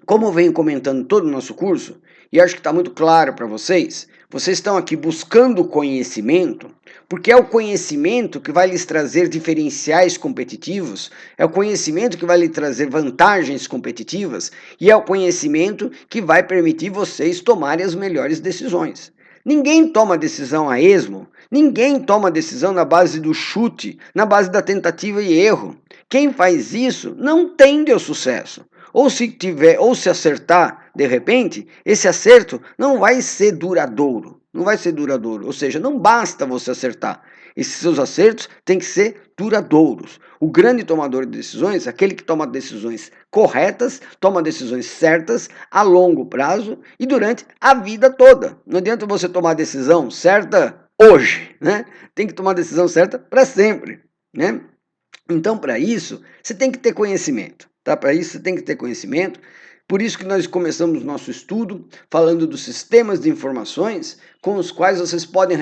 como eu venho comentando todo o nosso curso, e acho que está muito claro para vocês, vocês estão aqui buscando conhecimento, porque é o conhecimento que vai lhes trazer diferenciais competitivos, é o conhecimento que vai lhe trazer vantagens competitivas, e é o conhecimento que vai permitir vocês tomarem as melhores decisões. Ninguém toma decisão a esmo, ninguém toma decisão na base do chute, na base da tentativa e erro. Quem faz isso não tende ao sucesso. Ou se acertar de repente, esse acerto não vai ser duradouro. Não vai ser duradouro. Ou seja, não basta você acertar. Esses seus acertos têm que ser duradouros. O grande tomador de decisões, aquele que toma decisões corretas, toma decisões certas a longo prazo e durante a vida toda. Não adianta você tomar a decisão certa hoje, né? Tem que tomar a decisão certa para sempre, né? Então, para isso, você tem que ter conhecimento, tá? Para isso, você tem que ter conhecimento. Por isso que nós começamos nosso estudo falando dos sistemas de informações com os quais vocês podem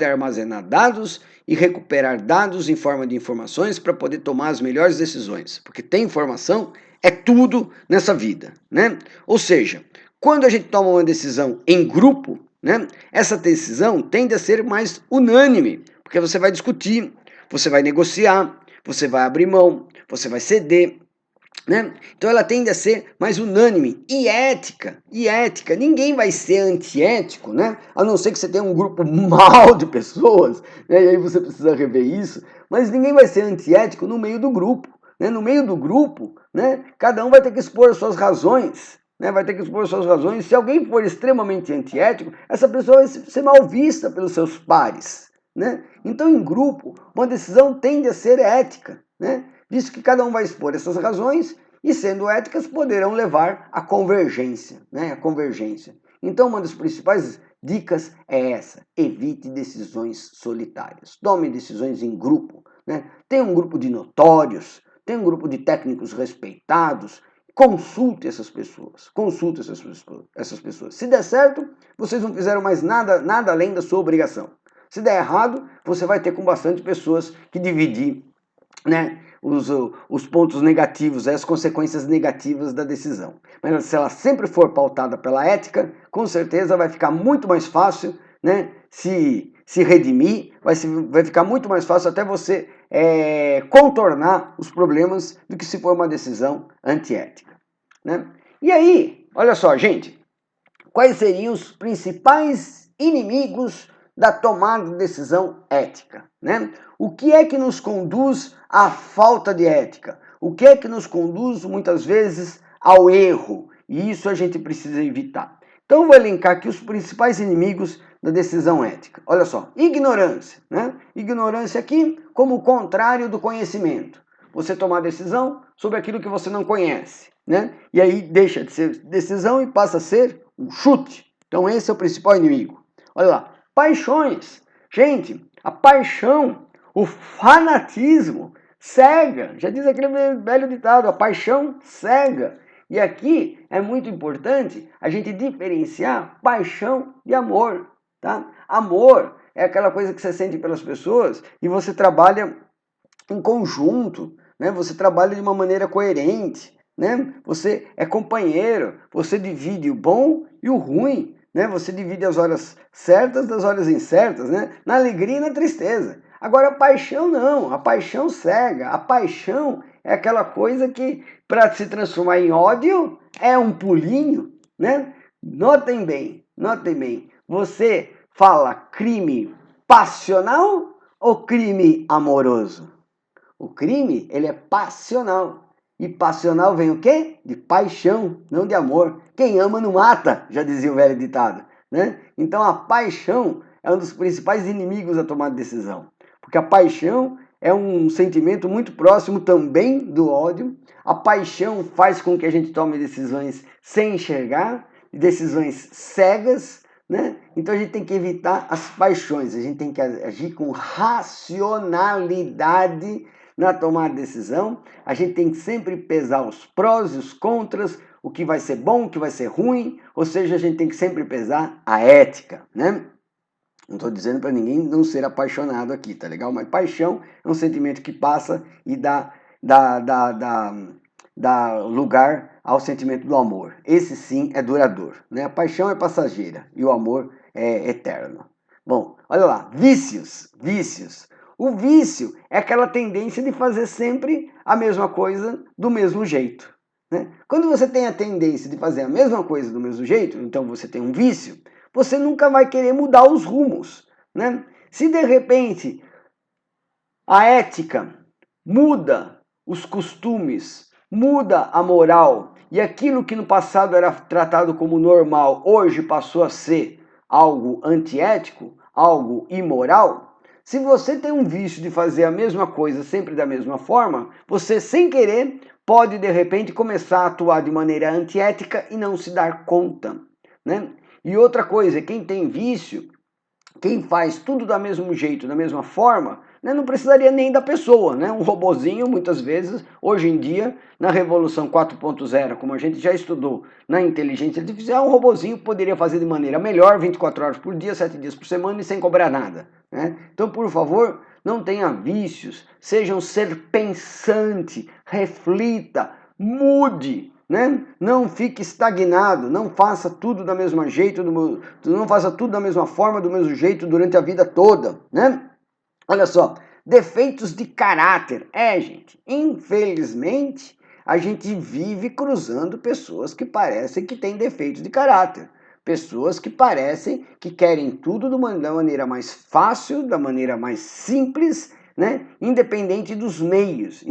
armazenar dados e recuperar dados em forma de informações para poder tomar as melhores decisões. Porque ter informação é tudo nessa vida, né? Ou seja, quando a gente toma uma decisão em grupo, né, essa decisão tende a ser mais unânime, porque você vai discutir, você vai negociar, você vai abrir mão, você vai ceder, né? Então ela tende a ser mais unânime e ética. Ninguém vai ser antiético, né? A não ser que você tenha um grupo mal de pessoas, né? E aí você precisa rever isso. Mas ninguém vai ser antiético no meio do grupo, né? No meio do grupo, né? Cada um vai ter que expor as suas razões. Né, vai ter que expor suas razões. Se alguém for extremamente antiético, essa pessoa vai ser mal vista pelos seus pares. Né? Então, em grupo, uma decisão tende a ser ética, né? Visto que cada um vai expor essas razões e, sendo éticas, poderão levar à convergência, né? A convergência. Então, uma das principais dicas é essa: evite decisões solitárias. Tome decisões em grupo, né? Tenha um grupo de notórios, tenha um grupo de técnicos respeitados. Consulte essas pessoas. Se der certo, vocês não fizeram mais nada além da sua obrigação. Se der errado, você vai ter com bastante pessoas que dividir, né, os pontos negativos, as consequências negativas da decisão. Mas se ela sempre for pautada pela ética, com certeza vai ficar muito mais fácil, né, se redimir, vai ficar muito mais fácil até você contornar os problemas do que se for uma decisão antiética. Né? E aí, olha só, gente, quais seriam os principais inimigos da tomada de decisão ética, né? O que é que nos conduz à falta de ética? O que é que nos conduz, muitas vezes, ao erro? E isso a gente precisa evitar. Então, eu vou elencar aqui os principais inimigos da decisão ética. Olha só, ignorância, né? Ignorância aqui como o contrário do conhecimento. você tomar decisão sobre aquilo que você não conhece, né? E aí deixa de ser decisão e passa a ser um chute. Então esse é o principal inimigo. Olha lá, paixões. Gente, a paixão, o fanatismo cega. Já diz aquele velho ditado, a paixão cega. E aqui é muito importante a gente diferenciar paixão de amor, tá? Amor é aquela coisa que você sente pelas pessoas e você trabalha em conjunto, né? Você trabalha de uma maneira coerente, né? Você é companheiro, você divide o bom e o ruim, né? Você divide as horas certas das horas incertas, né? Na alegria e na tristeza. Agora a paixão não, a paixão cega, a paixão é aquela coisa que para se transformar em ódio é um pulinho, né? Notem bem, você fala crime passional ou crime amoroso? O crime, ele é passional. E passional vem o quê? De paixão, não de amor. Quem ama não mata, já dizia o velho ditado, né? Então a paixão é um dos principais inimigos da tomada de decisão. Porque a paixão é um sentimento muito próximo também do ódio. A paixão faz com que a gente tome decisões sem enxergar, decisões cegas, né? Então a gente tem que evitar as paixões, a gente tem que agir com racionalidade na tomada de decisão. A gente tem que sempre pesar os prós e os contras, o que vai ser bom, o que vai ser ruim, ou seja, a gente tem que sempre pesar a ética, né? Não estou dizendo para ninguém não ser apaixonado aqui, tá legal? Mas paixão é um sentimento que passa e dá lugar ao sentimento do amor. Esse sim é duradouro, né? A paixão é passageira e o amor é eterno. Bom, olha lá, vícios. O vício é aquela tendência de fazer sempre a mesma coisa do mesmo jeito, né? Quando você tem a tendência de fazer a mesma coisa do mesmo jeito, então você tem um vício, você nunca vai querer mudar os rumos, né? Se de repente a ética muda, os costumes, muda a moral, e aquilo que no passado era tratado como normal, hoje passou a ser algo antiético, algo imoral, se você tem um vício de fazer a mesma coisa sempre da mesma forma, você sem querer pode de repente começar a atuar de maneira antiética e não se dar conta, né? E outra coisa, quem tem vício, quem faz tudo do mesmo jeito, da mesma forma, né, não precisaria nem da pessoa, né? Um robozinho, muitas vezes, hoje em dia, na Revolução 4.0, como a gente já estudou na inteligência artificial, um robozinho poderia fazer de maneira melhor, 24 horas por dia, 7 dias por semana e sem cobrar nada, né? Então, por favor, não tenha vícios, seja um ser pensante, reflita, mude, né? Não fique estagnado, não faça tudo da mesma jeito, não faça tudo da mesma forma, do mesmo jeito durante a vida toda, né? Olha só, defeitos de caráter. Gente, infelizmente, a gente vive cruzando pessoas que parecem que têm defeitos de caráter. Pessoas que parecem que querem tudo da maneira mais fácil, da maneira mais simples, né? Independente dos meios.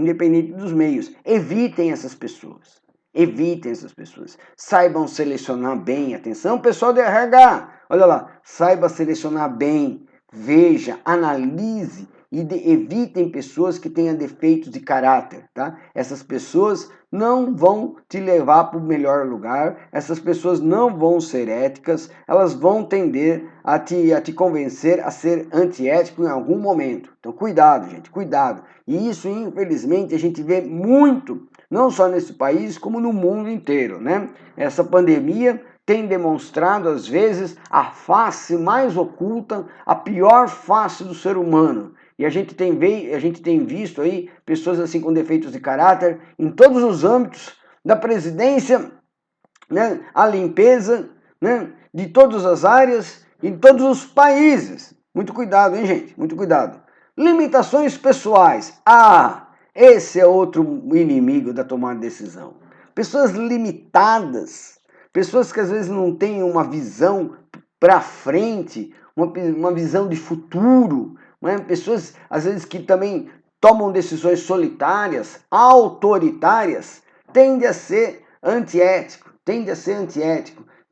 Evitem essas pessoas. Saibam selecionar bem. Atenção, pessoal do RH. Olha lá, saiba selecionar bem. Veja, analise e evitem pessoas que tenham defeitos de caráter, tá? Essas pessoas não vão te levar para o melhor lugar, essas pessoas não vão ser éticas, elas vão tender a te convencer a ser antiético em algum momento. Então, cuidado, gente, cuidado. E isso, infelizmente, a gente vê muito, não só nesse país, como no mundo inteiro, né? Essa pandemia tem demonstrado, às vezes, a face mais oculta, a pior face do ser humano. E a gente tem visto aí pessoas assim com defeitos de caráter em todos os âmbitos, da presidência, né, a limpeza, né, de todas as áreas, em todos os países. Muito cuidado, hein, gente? Muito cuidado. Limitações pessoais. Esse é outro inimigo da tomada de decisão. Pessoas limitadas, pessoas que às vezes não têm uma visão para frente, uma visão de futuro, né? Pessoas às vezes que também tomam decisões solitárias, autoritárias, tende a ser antiético.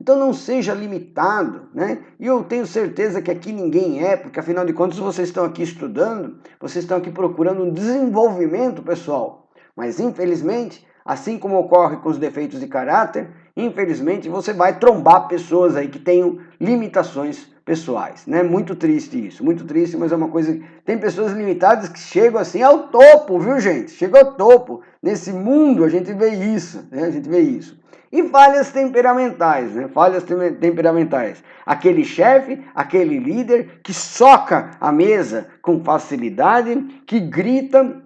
Então não seja limitado, né? E eu tenho certeza que aqui ninguém é, porque afinal de contas vocês estão aqui estudando, vocês estão aqui procurando um desenvolvimento pessoal. Mas infelizmente, assim como ocorre com os defeitos de caráter, infelizmente você vai trombar pessoas aí que tenham limitações pessoais, né? Muito triste isso, muito triste, mas é uma coisa... Tem pessoas limitadas que chegam assim ao topo, viu, gente? Chegam ao topo. Nesse mundo a gente vê isso, né? A gente vê isso. E falhas temperamentais, né? Falhas temperamentais. Aquele chefe, aquele líder que soca a mesa com facilidade, que grita,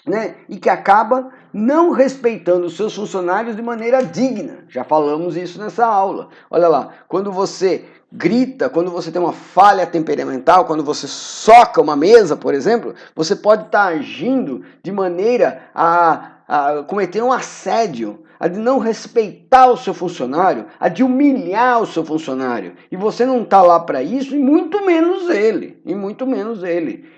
né? E que acaba não respeitando os seus funcionários de maneira digna. Já falamos isso nessa aula. Olha lá, quando você grita, quando você tem uma falha temperamental, quando você soca uma mesa, por exemplo, você pode estar agindo de maneira a cometer um assédio, a de não respeitar o seu funcionário, a de humilhar o seu funcionário. E você não está lá para isso, e muito menos ele.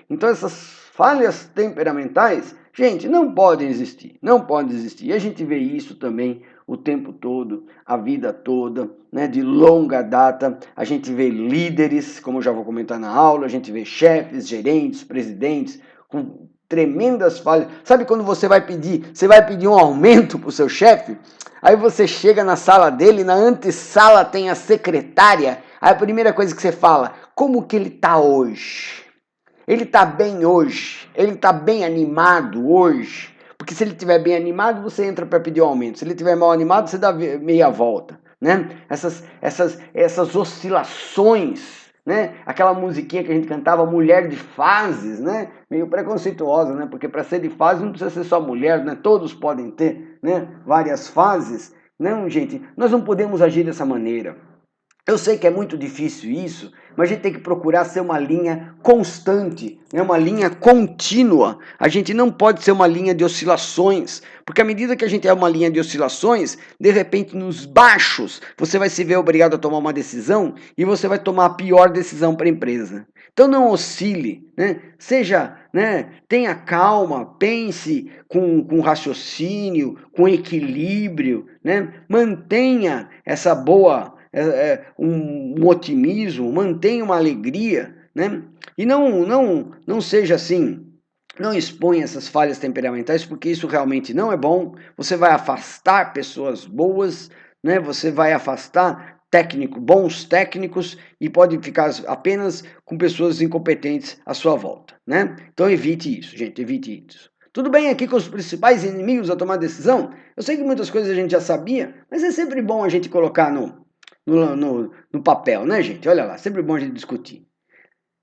Então essas falhas temperamentais, gente, não podem existir, não podem existir. E a gente vê isso também o tempo todo, a vida toda, né, de longa data. A gente vê líderes, como eu já vou comentar na aula, a gente vê chefes, gerentes, presidentes, com tremendas falhas. Sabe quando você vai pedir um aumento para o seu chefe? Aí você chega na sala dele, na antessala tem a secretária, aí a primeira coisa que você fala, como que ele está hoje? Ele está bem hoje? Ele está bem animado hoje? Porque se ele estiver bem animado, você entra para pedir um aumento. Se ele estiver mal animado, você dá meia volta, né? Essas oscilações, né? Aquela musiquinha que a gente cantava, Mulher de Fases, né? Meio preconceituosa, né? Porque para ser de fase não precisa ser só mulher, né? Todos podem ter, né? Várias fases. Não, gente, nós não podemos agir dessa maneira. Eu sei que é muito difícil isso, mas a gente tem que procurar ser uma linha constante, né? Uma linha contínua. A gente não pode ser uma linha de oscilações, porque à medida que a gente é uma linha de oscilações, de repente nos baixos, você vai se ver obrigado a tomar uma decisão e você vai tomar a pior decisão para a empresa. Então não oscile, né? Seja, né? Tenha calma, pense com raciocínio, com equilíbrio, né? Mantenha essa boa... um otimismo, mantenha uma alegria, né? E não seja assim, não exponha essas falhas temperamentais, porque isso realmente não é bom. Você vai afastar pessoas boas, né? Você vai afastar bons técnicos e pode ficar apenas com pessoas incompetentes à sua volta, né? Então evite isso, gente, evite isso. Tudo bem aqui com os principais inimigos a tomar decisão? Eu sei que muitas coisas a gente já sabia, mas é sempre bom a gente colocar no papel, né, gente? Olha lá, sempre bom a gente discutir.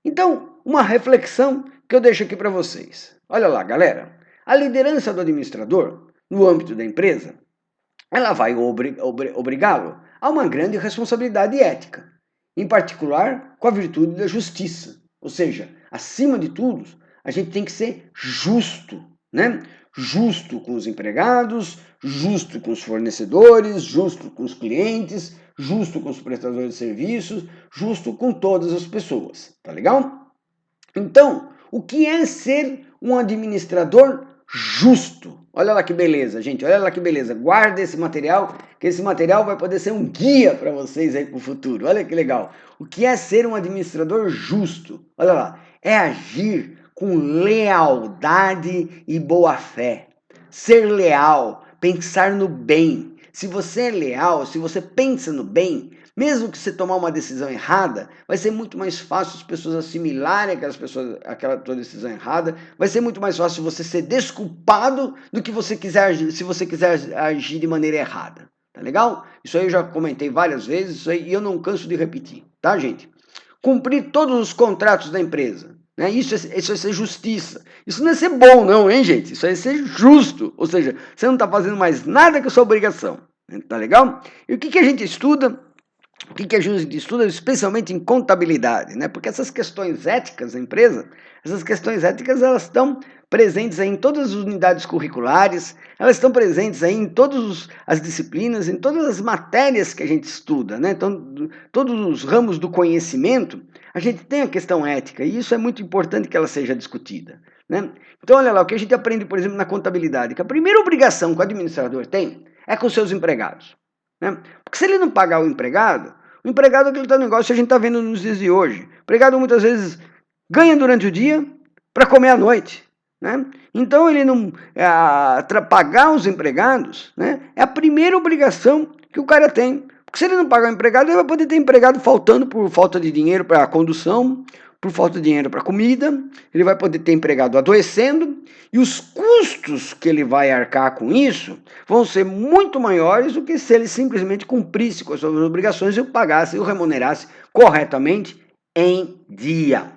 Então, uma reflexão que eu deixo aqui para vocês. Olha lá, galera. A liderança do administrador, no âmbito da empresa, ela vai obrigá-lo a uma grande responsabilidade ética, em particular com a virtude da justiça. Ou seja, acima de tudo, a gente tem que ser justo, né? Justo com os empregados, justo com os fornecedores, justo com os clientes, justo com os prestadores de serviços, justo com todas as pessoas, tá legal? Então, o que é ser um administrador justo? Olha lá que beleza, gente, olha lá que beleza. Guarda esse material, que esse material vai poder ser um guia para vocês aí para o futuro. Olha que legal. O que é ser um administrador justo? Olha lá, é agir com lealdade e boa fé. Ser leal, pensar no bem. Se você é leal, se você pensa no bem, mesmo que você tomar uma decisão errada, vai ser muito mais fácil as pessoas assimilarem aquela tua decisão errada, vai ser muito mais fácil você ser desculpado do que você quiser agir, se você quiser agir de maneira errada. Tá legal? Isso aí eu já comentei várias vezes, isso aí, e eu não canso de repetir, tá, gente? Cumprir todos os contratos da empresa. Né? Isso é ser justiça. Isso não é ser bom, não, hein, gente? Isso é ser justo. Ou seja, você não está fazendo mais nada que a sua obrigação. Tá legal? E o que a gente estuda? O que a gente estuda especialmente em contabilidade, né? Porque essas questões éticas da empresa, essas questões éticas, elas estão presentes aí em todas as unidades curriculares, elas estão presentes aí em todas as disciplinas, em todas as matérias que a gente estuda, né? Então, todos os ramos do conhecimento, a gente tem a questão ética, e isso é muito importante que ela seja discutida, né? Então, olha lá, o que a gente aprende, por exemplo, na contabilidade, que a primeira obrigação que o administrador tem é com os seus empregados. Né? Porque se ele não pagar o empregado é aquele tal negócio que a gente está vendo nos dias de hoje. O empregado muitas vezes ganha durante o dia para comer à noite. né? Então, ele não pagar os empregados, né, é a primeira obrigação que o cara tem. Porque se ele não pagar o empregado, ele vai poder ter empregado faltando por falta de dinheiro para a condução, por falta de dinheiro para comida, ele vai poder ter empregado adoecendo, e os custos que ele vai arcar com isso vão ser muito maiores do que se ele simplesmente cumprisse com as suas obrigações e o pagasse e o remunerasse corretamente em dia.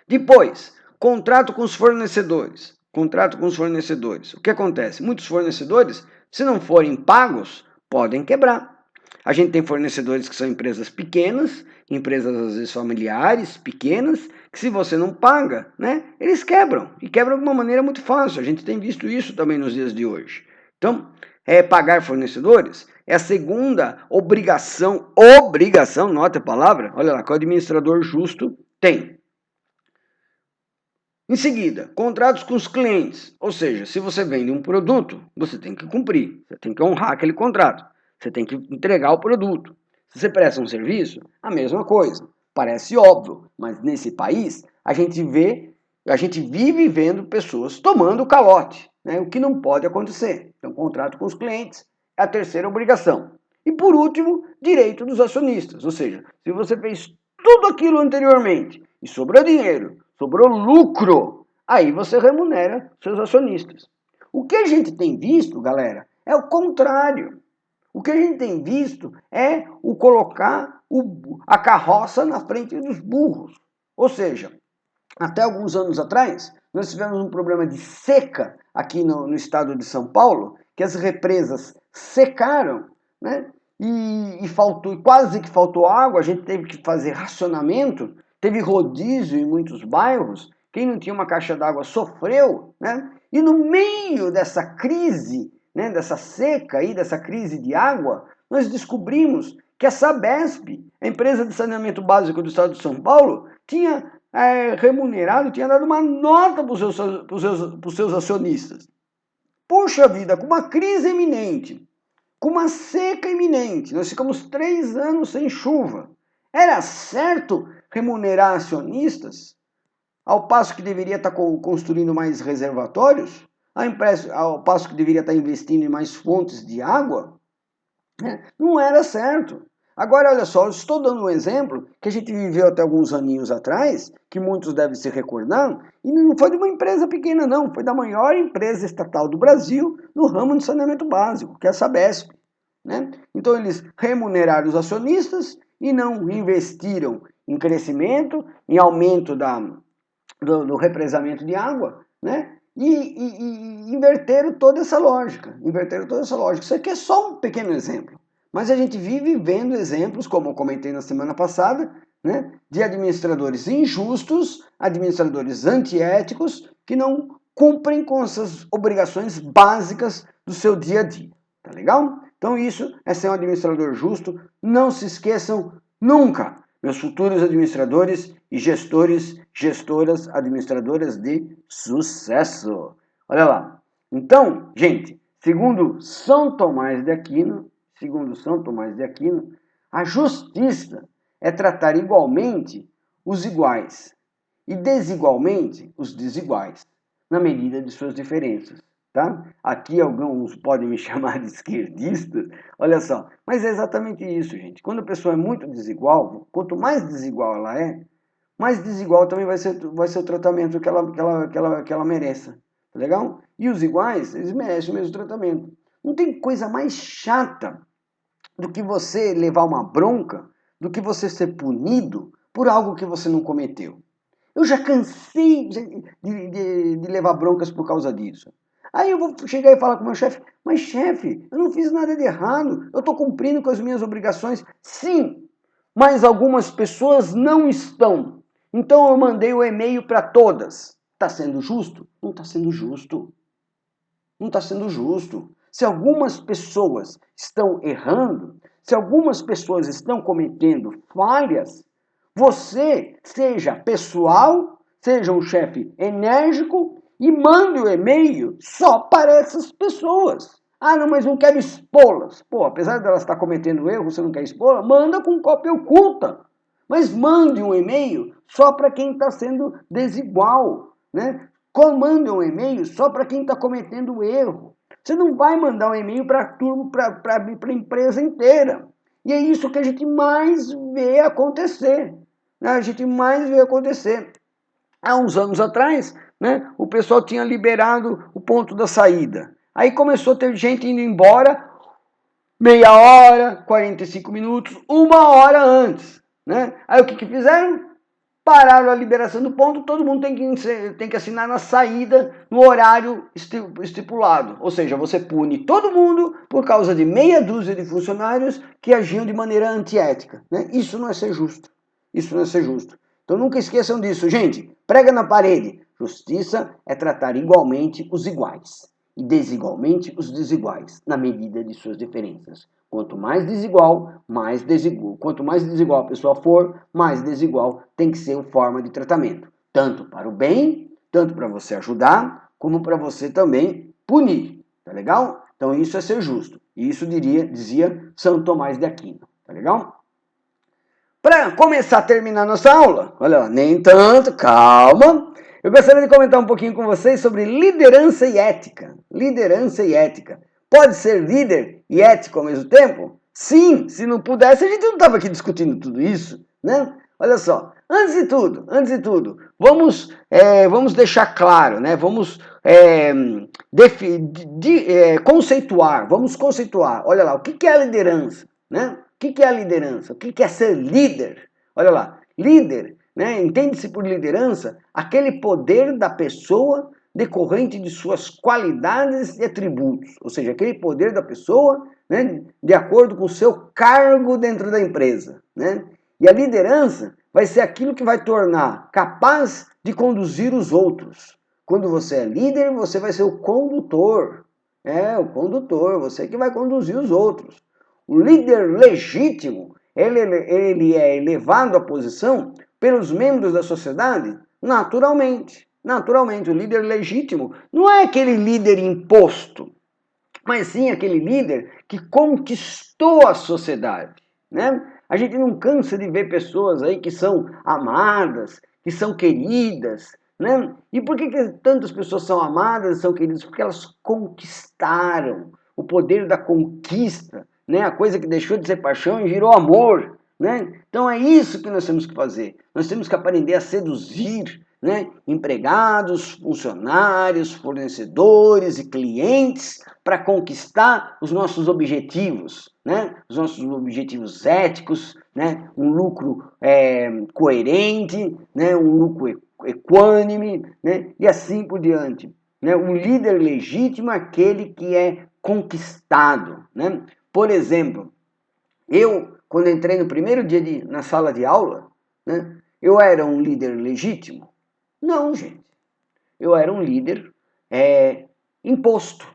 Depois, contrato com os fornecedores. Contrato com os fornecedores. O que acontece? Muitos fornecedores, se não forem pagos, podem quebrar. A gente tem fornecedores que são empresas pequenas, empresas às vezes familiares, pequenas, que se você não paga, né, eles quebram. E quebram de uma maneira muito fácil. A gente tem visto isso também nos dias de hoje. Então, pagar fornecedores é a segunda obrigação, nota a palavra, olha lá, que o administrador justo tem. Em seguida, contratos com os clientes. Ou seja, se você vende um produto, você tem que cumprir, você tem que honrar aquele contrato, você tem que entregar o produto. Se você presta um serviço, a mesma coisa. Parece óbvio, mas nesse país a gente vive vendo pessoas tomando calote, né? O que não pode acontecer. Então, contrato com os clientes é a terceira obrigação. E por último, direito dos acionistas. Ou seja, se você fez tudo aquilo anteriormente e sobrou dinheiro, sobrou lucro, aí você remunera seus acionistas. O que a gente tem visto, galera, é o contrário. O que a gente tem visto é o colocar a carroça na frente dos burros. Ou seja, até alguns anos atrás, nós tivemos um problema de seca aqui no estado de São Paulo, que as represas secaram, né? E quase que faltou água, a gente teve que fazer racionamento, teve rodízio em muitos bairros, quem não tinha uma caixa d'água sofreu, né? E no meio dessa crise, né, dessa seca aí, dessa crise de água, nós descobrimos que a Sabesp, a empresa de saneamento básico do estado de São Paulo, tinha remunerado, tinha dado uma nota para os seus acionistas. Puxa vida, com uma crise iminente, com uma seca iminente, nós ficamos 3 anos sem chuva. Era certo remunerar acionistas, ao passo que deveria estar construindo mais reservatórios, ao passo que deveria estar investindo em mais fontes de água? Né? Não era certo. Agora, olha só, eu estou dando um exemplo que a gente viveu até alguns aninhos atrás, que muitos devem se recordar, e não foi de uma empresa pequena, não, foi da maior empresa estatal do Brasil no ramo de saneamento básico, que é a Sabesp. Né? Então, eles remuneraram os acionistas e não investiram em crescimento, em aumento do represamento de água, né? E inverteram toda essa lógica. Isso aqui é só um pequeno exemplo. Mas a gente vive vendo exemplos, como eu comentei na semana passada, né, de administradores injustos, administradores antiéticos, que não cumprem com essas obrigações básicas do seu dia a dia. Tá legal? Então isso é ser um administrador justo. Não se esqueçam nunca, meus futuros administradores e gestoras, administradoras de sucesso. Olha lá. Então, gente, segundo São Tomás de Aquino, a justiça é tratar igualmente os iguais e desigualmente os desiguais, na medida de suas diferenças. Tá? Aqui alguns podem me chamar de esquerdista, olha só, mas é exatamente isso, gente. Quando a pessoa é muito desigual, quanto mais desigual ela é, mais desigual também vai ser o tratamento que ela mereça. Tá legal? E os iguais, eles merecem o mesmo tratamento. Não tem coisa mais chata do que você levar uma bronca, do que você ser punido por algo que você não cometeu. Eu já cansei de levar broncas por causa disso. Aí eu vou chegar e falar com o meu chefe, mas chefe, eu não fiz nada de errado, eu estou cumprindo com as minhas obrigações. Sim, mas algumas pessoas não estão. Então eu mandei o e-mail para todas. Está sendo justo? Não está sendo justo. Não está sendo justo. Se algumas pessoas estão errando, se algumas pessoas estão cometendo falhas, você seja pessoal, seja um chefe enérgico e mande o e-mail só para essas pessoas. Ah, não, mas não quero expô-las. Pô, apesar de elas estar cometendo erro, você não quer expô-las? Manda com cópia oculta. Mas mande um e-mail só para quem está sendo desigual, né? Manda um e-mail só para quem está cometendo erro. Você não vai mandar um e-mail para a turma, para a empresa inteira. E é isso que a gente mais vê acontecer. Né? A gente mais vê acontecer. Há uns anos atrás, né, o pessoal tinha liberado o ponto da saída. Aí começou a ter gente indo embora meia hora, 45 minutos, uma hora antes. Né? Aí o que fizeram? Pararam a liberação do ponto, todo mundo tem que assinar na saída, no horário estipulado. Ou seja, você pune todo mundo por causa de meia dúzia de funcionários que agiam de maneira antiética. Né? Isso não é ser justo. Isso não é ser justo. Então nunca esqueçam disso, gente. Prega na parede. Justiça é tratar igualmente os iguais e desigualmente os desiguais, na medida de suas diferenças. Quanto mais desigual, mais desigual. Quanto mais desigual a pessoa for, mais desigual tem que ser a forma de tratamento. Tanto para o bem, tanto para você ajudar, como para você também punir. Tá legal? Então isso é ser justo. E isso dizia São Tomás de Aquino. Tá legal? Para começar a terminar nossa aula, olha lá, nem tanto, calma. Eu gostaria de comentar um pouquinho com vocês sobre liderança e ética. Liderança e ética. Pode ser líder e ético ao mesmo tempo? Sim, se não pudesse, a gente não estava aqui discutindo tudo isso, né? Olha só, antes de tudo, vamos deixar claro, né? Vamos conceituar. Olha lá, o que é a liderança, né? O que é a liderança? O que é ser líder? Olha lá, líder, né? Entende-se por liderança aquele poder da pessoa decorrente de suas qualidades e atributos, ou seja, aquele poder da pessoa, né, de acordo com o seu cargo dentro da empresa, né? E a liderança vai ser aquilo que vai tornar capaz de conduzir os outros. Quando você é líder, você vai ser o condutor. O condutor, você que vai conduzir os outros. O líder legítimo, ele é elevado à posição pelos membros da sociedade naturalmente. Naturalmente, o líder legítimo não é aquele líder imposto, mas sim aquele líder que conquistou a sociedade, né? A gente não cansa de ver pessoas aí que são amadas, que são queridas, né? E por que tantas pessoas são amadas e são queridas? Porque elas conquistaram o poder da conquista, né? A coisa que deixou de ser paixão e virou amor, né? Então é isso que nós temos que fazer. Nós temos que aprender a seduzir, né? Empregados, funcionários, fornecedores e clientes para conquistar os nossos objetivos, né? Os nossos objetivos éticos, né? Um lucro coerente, né? Um lucro equânime, né? E assim por diante. Né? Um líder legítimo é aquele que é conquistado. Né? Por exemplo, eu, quando entrei no primeiro dia na sala de aula, né? Eu era um líder legítimo? Não, gente. Eu era um líder imposto.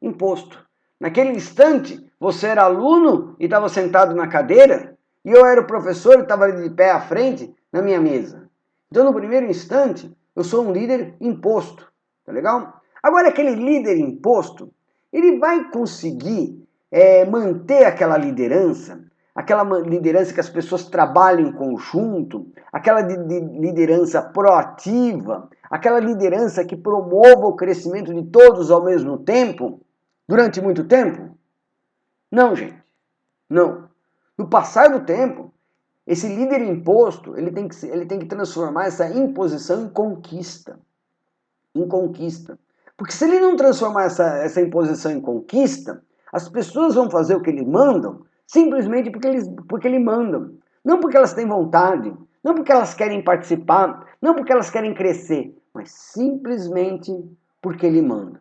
Imposto. Naquele instante, você era aluno e estava sentado na cadeira, e eu era o professor e estava de pé à frente na minha mesa. Então, no primeiro instante, eu sou um líder imposto. Tá legal? Agora, aquele líder imposto, ele vai conseguir manter aquela liderança que as pessoas trabalham em conjunto, aquela liderança proativa, aquela liderança que promova o crescimento de todos ao mesmo tempo, durante muito tempo? Não, gente. Não. No passar do tempo, esse líder imposto, ele tem que transformar essa imposição em conquista. Em conquista. Porque se ele não transformar essa imposição em conquista, as pessoas vão fazer o que ele mandam simplesmente porque ele mandam. Não porque elas têm vontade, não porque elas querem participar, não porque elas querem crescer, mas simplesmente porque ele manda.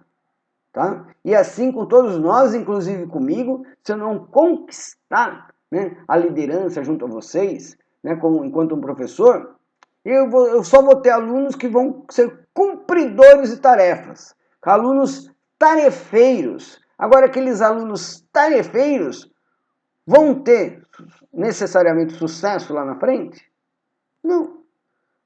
Tá? E assim com todos nós, inclusive comigo, se eu não conquistar, né, a liderança junto a vocês, né, enquanto um professor, eu só vou ter alunos que vão ser cumpridores de tarefas, alunos tarefeiros. Agora, aqueles alunos tarefeiros vão ter necessariamente sucesso lá na frente? Não.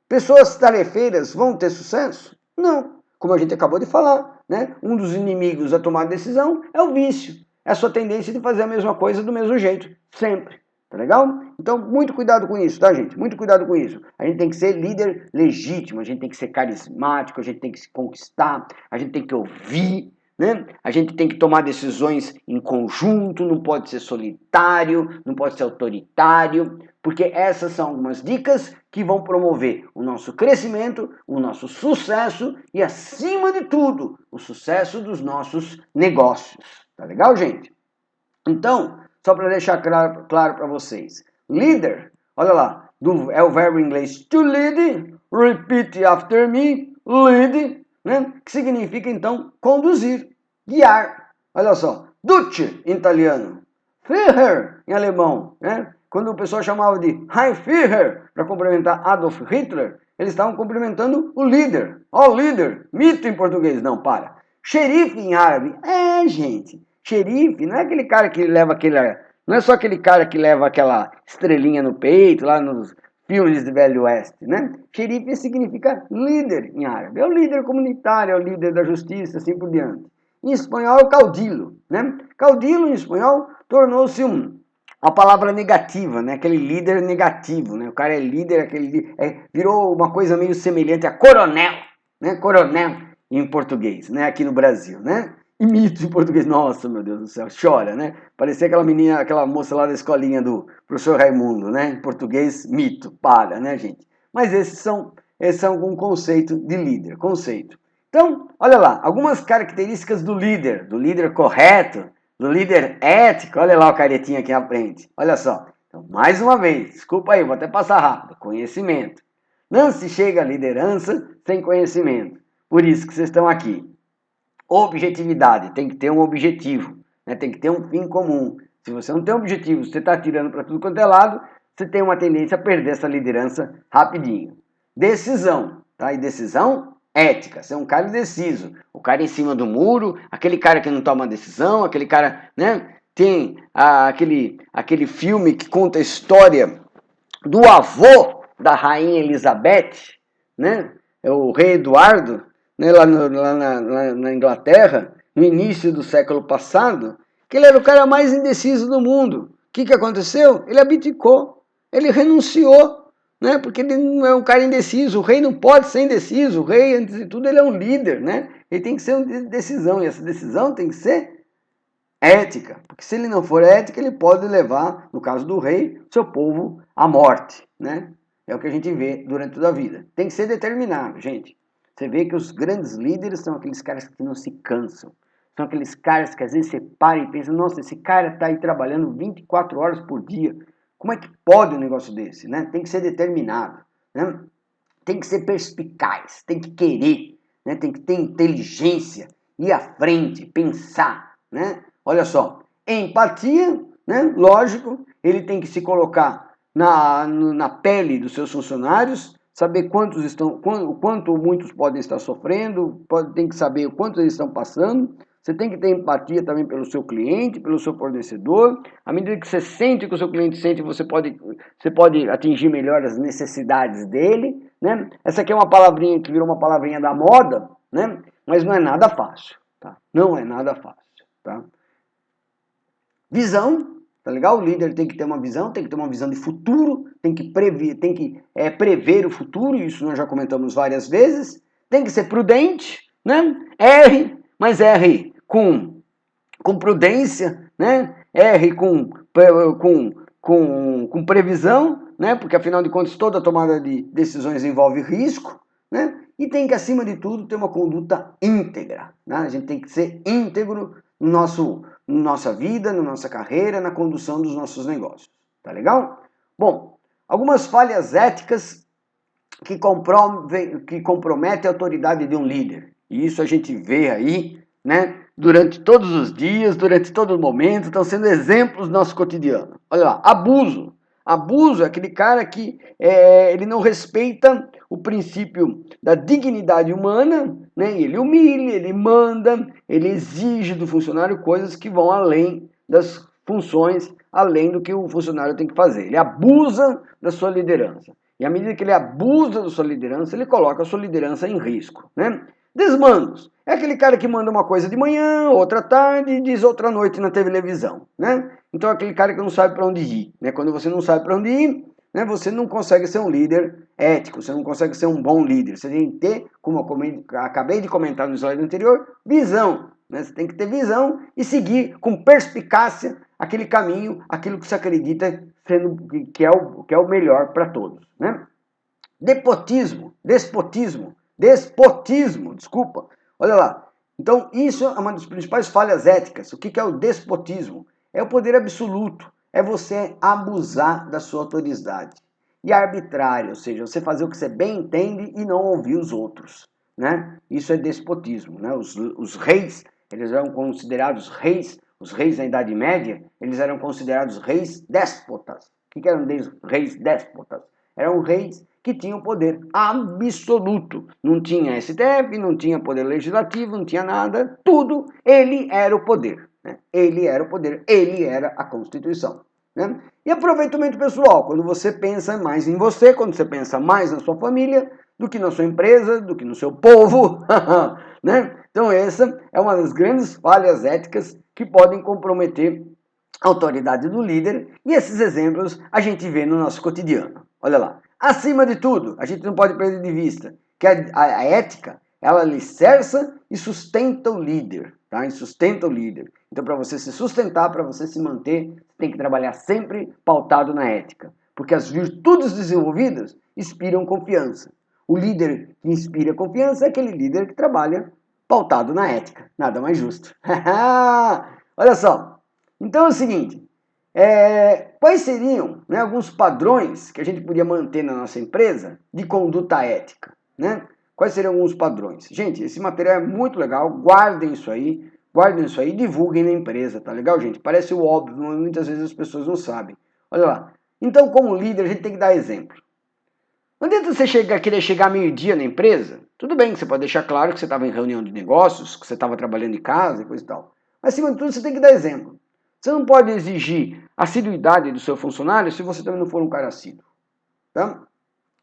Pessoas tarefeiras vão ter sucesso? Não. Como a gente acabou de falar, né? Um dos inimigos a tomar decisão é o vício. É a sua tendência de fazer a mesma coisa do mesmo jeito, sempre. Tá legal? Então, muito cuidado com isso, tá, gente? Muito cuidado com isso. A gente tem que ser líder legítimo, a gente tem que ser carismático, a gente tem que se conquistar, a gente tem que ouvir, né? A gente tem que tomar decisões em conjunto, não pode ser solitário, não pode ser autoritário, porque essas são algumas dicas que vão promover o nosso crescimento, o nosso sucesso e, acima de tudo, o sucesso dos nossos negócios. Tá legal, gente? Então, só para deixar claro para vocês, líder, olha lá, é o verbo em inglês to lead, repeat after me, lead, né? Que significa então conduzir, guiar. Olha só, Duce em italiano, Führer em alemão, né? Quando o pessoal chamava de Heil Führer para cumprimentar Adolf Hitler, eles estavam cumprimentando o líder. Ó, líder, mito em português, não, para. Xerife em árabe, gente. Xerife não é aquele cara que leva não é só aquele cara que leva aquela estrelinha no peito, lá nos filmes de Velho Oeste, né? Xerife significa líder em árabe. É o líder comunitário, é o líder da justiça, assim por diante. Em espanhol é o caudillo, né? Caudillo, em espanhol, tornou-se uma palavra negativa, né? Aquele líder negativo, né? O cara é líder, virou uma coisa meio semelhante a coronel, né? Coronel em português, né? Aqui no Brasil, né? E mito em português, nossa, meu Deus do céu, chora, né? Parecia aquela menina, aquela moça lá da escolinha do professor Raimundo, né? Em português, mito, para, né, gente? Mas esses são um conceito de líder, conceito. Então, olha lá, algumas características do líder correto, do líder ético. Olha lá o caretinha aqui na frente, olha só. Então, mais uma vez, desculpa aí, vou até passar rápido, conhecimento. Não se chega à liderança sem conhecimento, por isso que vocês estão aqui. Objetividade, tem que ter um objetivo, né? Tem que ter um fim comum. Se você não tem um objetivo, você está atirando para tudo quanto é lado, você tem uma tendência a perder essa liderança rapidinho. Decisão, tá? E decisão ética, ser um cara indeciso, o cara em cima do muro, aquele cara que não toma decisão, aquele cara, né? Tem aquele filme que conta a história do avô da rainha Elizabeth, né? É o rei Eduardo, né? Lá na Inglaterra, no início do século passado, que ele era o cara mais indeciso do mundo. O que aconteceu? Ele abdicou, ele renunciou, né? Porque ele não é um cara indeciso. O rei não pode ser indeciso. O rei, antes de tudo, ele é um líder, né? Ele tem que ser uma decisão, e essa decisão tem que ser ética, porque se ele não for ética, ele pode levar, no caso do rei, seu povo à morte, né? É o que a gente vê durante toda a vida. Tem que ser determinado, gente. Você vê que os grandes líderes são aqueles caras que não se cansam. São aqueles caras que às vezes você para e pensa, nossa, esse cara está aí trabalhando 24 horas por dia. Como é que pode um negócio desse, né? Tem que ser determinado, né? Tem que ser perspicaz, tem que querer, né? Tem que ter inteligência, ir à frente, pensar, né? Olha só, empatia, né? Lógico, ele tem que se colocar na pele dos seus funcionários, saber quanto muitos podem estar sofrendo, tem que saber o quanto eles estão passando. Você tem que ter empatia também pelo seu cliente, pelo seu fornecedor. À medida que você sente o que o seu cliente sente, você pode atingir melhor as necessidades dele, né? Essa aqui é uma palavrinha que virou uma palavrinha da moda, né? Mas não é nada fácil, tá? Não é nada fácil, tá? Visão, tá legal? O líder tem que ter uma visão, tem que ter uma visão de futuro, tem que prever o futuro, isso nós já comentamos várias vezes. Tem que ser prudente, né? Erre, mas erre com prudência, né? Erre com previsão, né? Porque afinal de contas toda tomada de decisões envolve risco, né? E tem que, acima de tudo, ter uma conduta íntegra, né? A gente tem que ser íntegro na nossa vida, na nossa carreira, na condução dos nossos negócios. Tá legal? Bom, algumas falhas éticas que comprometem a autoridade de um líder. E isso a gente vê aí, né? Durante todos os dias, durante todo momento, estão sendo exemplos do nosso cotidiano. Olha lá, abuso. Abuso é aquele cara que ele não respeita o princípio da dignidade humana, né? Ele humilha, ele manda, ele exige do funcionário coisas que vão além das funções, além do que o funcionário tem que fazer. Ele abusa da sua liderança. E à medida que ele abusa da sua liderança, ele coloca a sua liderança em risco, né? Desmandos. É aquele cara que manda uma coisa de manhã, outra tarde e diz outra noite na televisão, né? Então é aquele cara que não sabe para onde ir, né? Quando você não sabe para onde ir, né, você não consegue ser um líder ético, você não consegue ser um bom líder. Você tem que ter, como eu acabei de comentar no slide anterior, visão. Né? Você tem que ter visão e seguir com perspicácia aquele caminho, aquilo que você acredita sendo, que é o melhor para todos. Né? Despotismo, desculpa. Olha lá. Então, isso é uma das principais falhas éticas. O que é o despotismo? É o poder absoluto. É você abusar da sua autoridade. E arbitrário, ou seja, você fazer o que você bem entende e não ouvir os outros. Né? Isso é despotismo. Né? Os reis, eles eram considerados reis, os reis na Idade Média, eles eram considerados reis déspotas. O que eram reis déspotas? Eram reis que tinham poder absoluto. Não tinha STF, não tinha poder legislativo, não tinha nada. Tudo, ele era o poder. Né? Ele era o poder, ele era a Constituição. Né? E aproveitamento pessoal, quando você pensa mais em você, quando você pensa mais na sua família, do que na sua empresa, do que no seu povo. Né? Então essa é uma das grandes falhas éticas que podem comprometer a autoridade do líder, e esses exemplos a gente vê no nosso cotidiano. Olha lá. Acima de tudo, a gente não pode perder de vista que a ética, ela alicerça e sustenta o líder, tá? E sustenta o líder. Então, para você se sustentar, para você se manter, você tem que trabalhar sempre pautado na ética, porque as virtudes desenvolvidas inspiram confiança. O líder que inspira confiança é aquele líder que trabalha pautado na ética. Nada mais justo. Olha só. Então é o seguinte, quais seriam, né, alguns padrões que a gente podia manter na nossa empresa de conduta ética? Né? Quais seriam alguns padrões? Gente, esse material é muito legal, guardem isso aí e divulguem na empresa, tá legal, gente? Parece o óbvio, mas muitas vezes as pessoas não sabem. Olha lá. Então, como líder, a gente tem que dar exemplo. Não adianta você querer chegar meio-dia na empresa, tudo bem que você pode deixar claro que você estava em reunião de negócios, que você estava trabalhando em casa e coisa e tal. Mas, acima de tudo, você tem que dar exemplo. Você não pode exigir assiduidade do seu funcionário se você também não for um cara assíduo. Tá?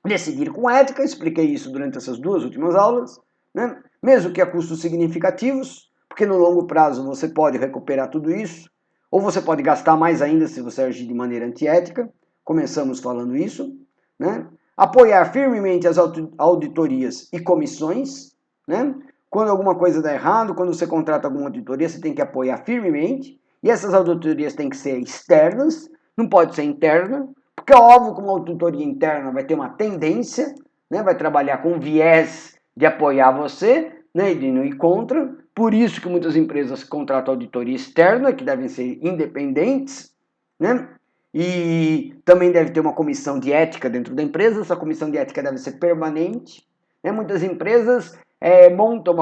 Decidir com ética, expliquei isso durante essas 2 últimas aulas, né? Mesmo que a custos significativos, porque no longo prazo você pode recuperar tudo isso, ou você pode gastar mais ainda se você agir de maneira antiética, começamos falando isso, né? Apoiar firmemente as auditorias e comissões, né? Quando alguma coisa dá errado, quando você contrata alguma auditoria, você tem que apoiar firmemente, e essas auditorias têm que ser externas, não pode ser interna, porque é óbvio que uma auditoria interna vai ter uma tendência, né, vai trabalhar com viés de apoiar você, né, e de não ir contra. Por isso que muitas empresas contratam auditoria externa, que devem ser independentes, né? E também deve ter uma comissão de ética dentro da empresa. Essa comissão de ética deve ser permanente. Né? Muitas empresas montam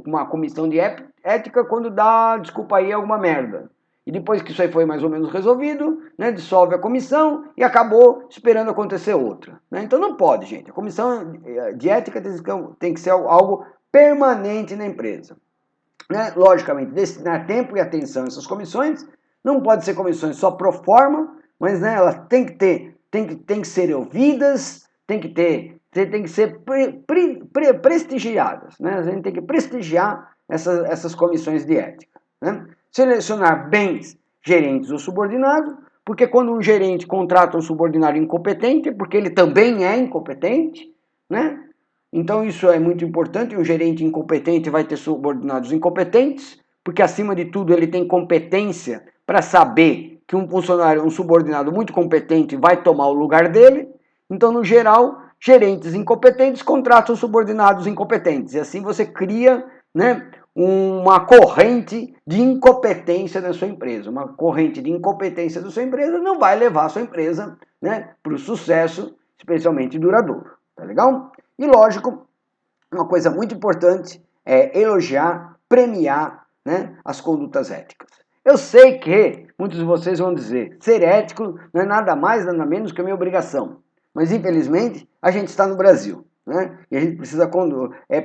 uma comissão de ética quando dá, desculpa aí, alguma merda. E depois que isso aí foi mais ou menos resolvido, né, dissolve a comissão e acabou esperando acontecer outra. Né? Então não pode, gente. A comissão de ética tem que ser algo permanente na empresa. Né? Logicamente, destinar tempo e atenção a essas comissões. Não pode ser comissões só pro forma, mas né, elas têm que ser ouvidas, tem que ser prestigiadas. Né? A gente tem que prestigiar essas comissões de ética. Né? Selecionar bens gerentes ou subordinados, porque quando um gerente contrata um subordinado incompetente, porque ele também é incompetente, né? Então isso é muito importante, um gerente incompetente vai ter subordinados incompetentes, porque acima de tudo ele tem competência para saber que um funcionário, um subordinado muito competente vai tomar o lugar dele. Então, no geral, gerentes incompetentes contratam subordinados incompetentes. E assim você cria, né, uma corrente de incompetência na sua empresa. Uma corrente de incompetência da sua empresa não vai levar a sua empresa, né, para o sucesso, especialmente duradouro. Tá legal? E lógico, uma coisa muito importante é elogiar, premiar, né, as condutas éticas. Eu sei que muitos de vocês vão dizer, ser ético não é nada mais, nada menos que a minha obrigação. Mas infelizmente, a gente está no Brasil. né? E a gente precisa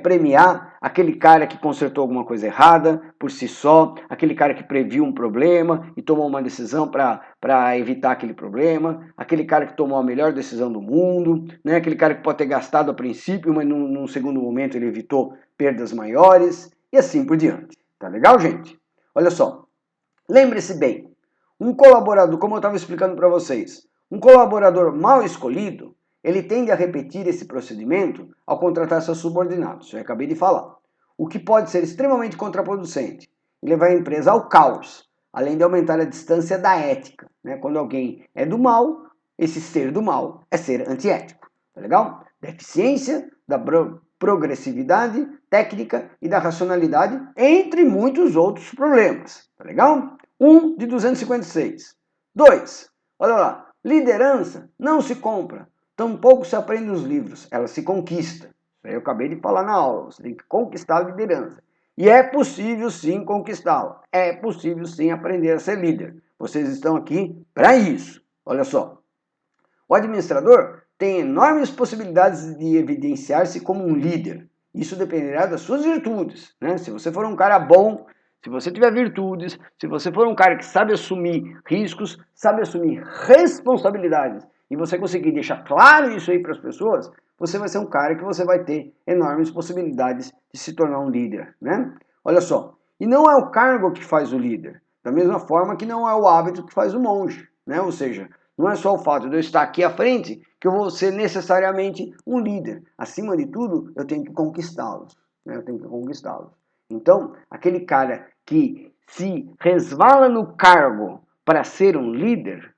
premiar aquele cara que consertou alguma coisa errada por si só, aquele cara que previu um problema e tomou uma decisão para evitar aquele problema, aquele cara que tomou a melhor decisão do mundo, né? Aquele cara que pode ter gastado a princípio, mas num segundo momento ele evitou perdas maiores e assim por diante. Tá legal, gente? Olha só, lembre-se bem, um colaborador, como eu estava explicando para vocês, um colaborador mal escolhido, ele tende a repetir esse procedimento ao contratar seus subordinados, eu acabei de falar. O que pode ser extremamente contraproducente e levar a empresa ao caos, além de aumentar a distância da ética. Né? Quando alguém é do mal, esse ser do mal é ser antiético. Tá legal? Deficiência da progressividade técnica e da racionalidade, entre muitos outros problemas. Tá legal? 1 de 256. 2. Olha lá. Liderança não se compra, tampouco se aprende nos livros, ela se conquista. Isso aí eu acabei de falar na aula, você tem que conquistar a liderança. E é possível sim conquistá-la, é possível sim aprender a ser líder. Vocês estão aqui para isso. Olha só, o administrador tem enormes possibilidades de evidenciar-se como um líder. Isso dependerá das suas virtudes, né? Se você for um cara bom, se você tiver virtudes, se você for um cara que sabe assumir riscos, sabe assumir responsabilidades, e você conseguir deixar claro isso aí para as pessoas, você vai ser um cara que você vai ter enormes possibilidades de se tornar um líder, né? Olha só, e não é o cargo que faz o líder, da mesma forma que não é o hábito que faz o monge, né? Ou seja, não é só o fato de eu estar aqui à frente que eu vou ser necessariamente um líder. Acima de tudo, eu tenho que conquistá-los, né? Eu tenho que conquistá-los. Então, aquele cara que se resvala no cargo para ser um líder,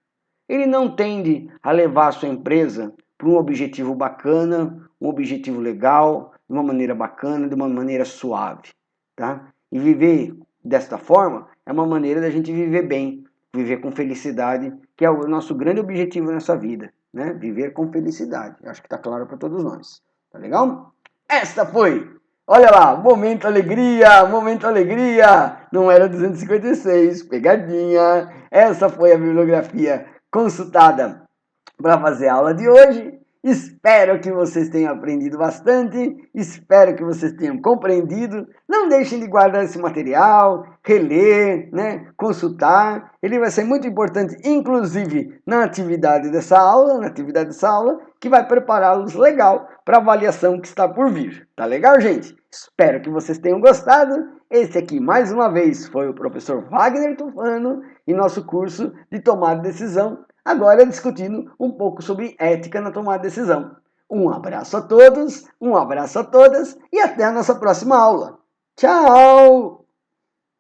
ele não tende a levar a sua empresa para um objetivo bacana, um objetivo legal, de uma maneira bacana, de uma maneira suave, tá? E viver desta forma é uma maneira da gente viver bem, viver com felicidade, que é o nosso grande objetivo nessa vida, né? Viver com felicidade. Acho que está claro para todos nós. Tá legal? Esta foi, olha lá, momento alegria, momento alegria. Não era 256, pegadinha. Essa foi a bibliografia consultada para fazer a aula de hoje. Espero que vocês tenham aprendido bastante, espero que vocês tenham compreendido. Não deixem de guardar esse material, reler, né, consultar. Ele vai ser muito importante, inclusive na atividade dessa aula, que vai prepará-los legal para a avaliação que está por vir. Tá legal, gente? Espero que vocês tenham gostado. Esse aqui, mais uma vez, foi o professor Wagner Tufano e nosso curso de tomada de decisão, agora discutindo um pouco sobre ética na tomada de decisão. Um abraço a todos, um abraço a todas e até a nossa próxima aula. Tchau!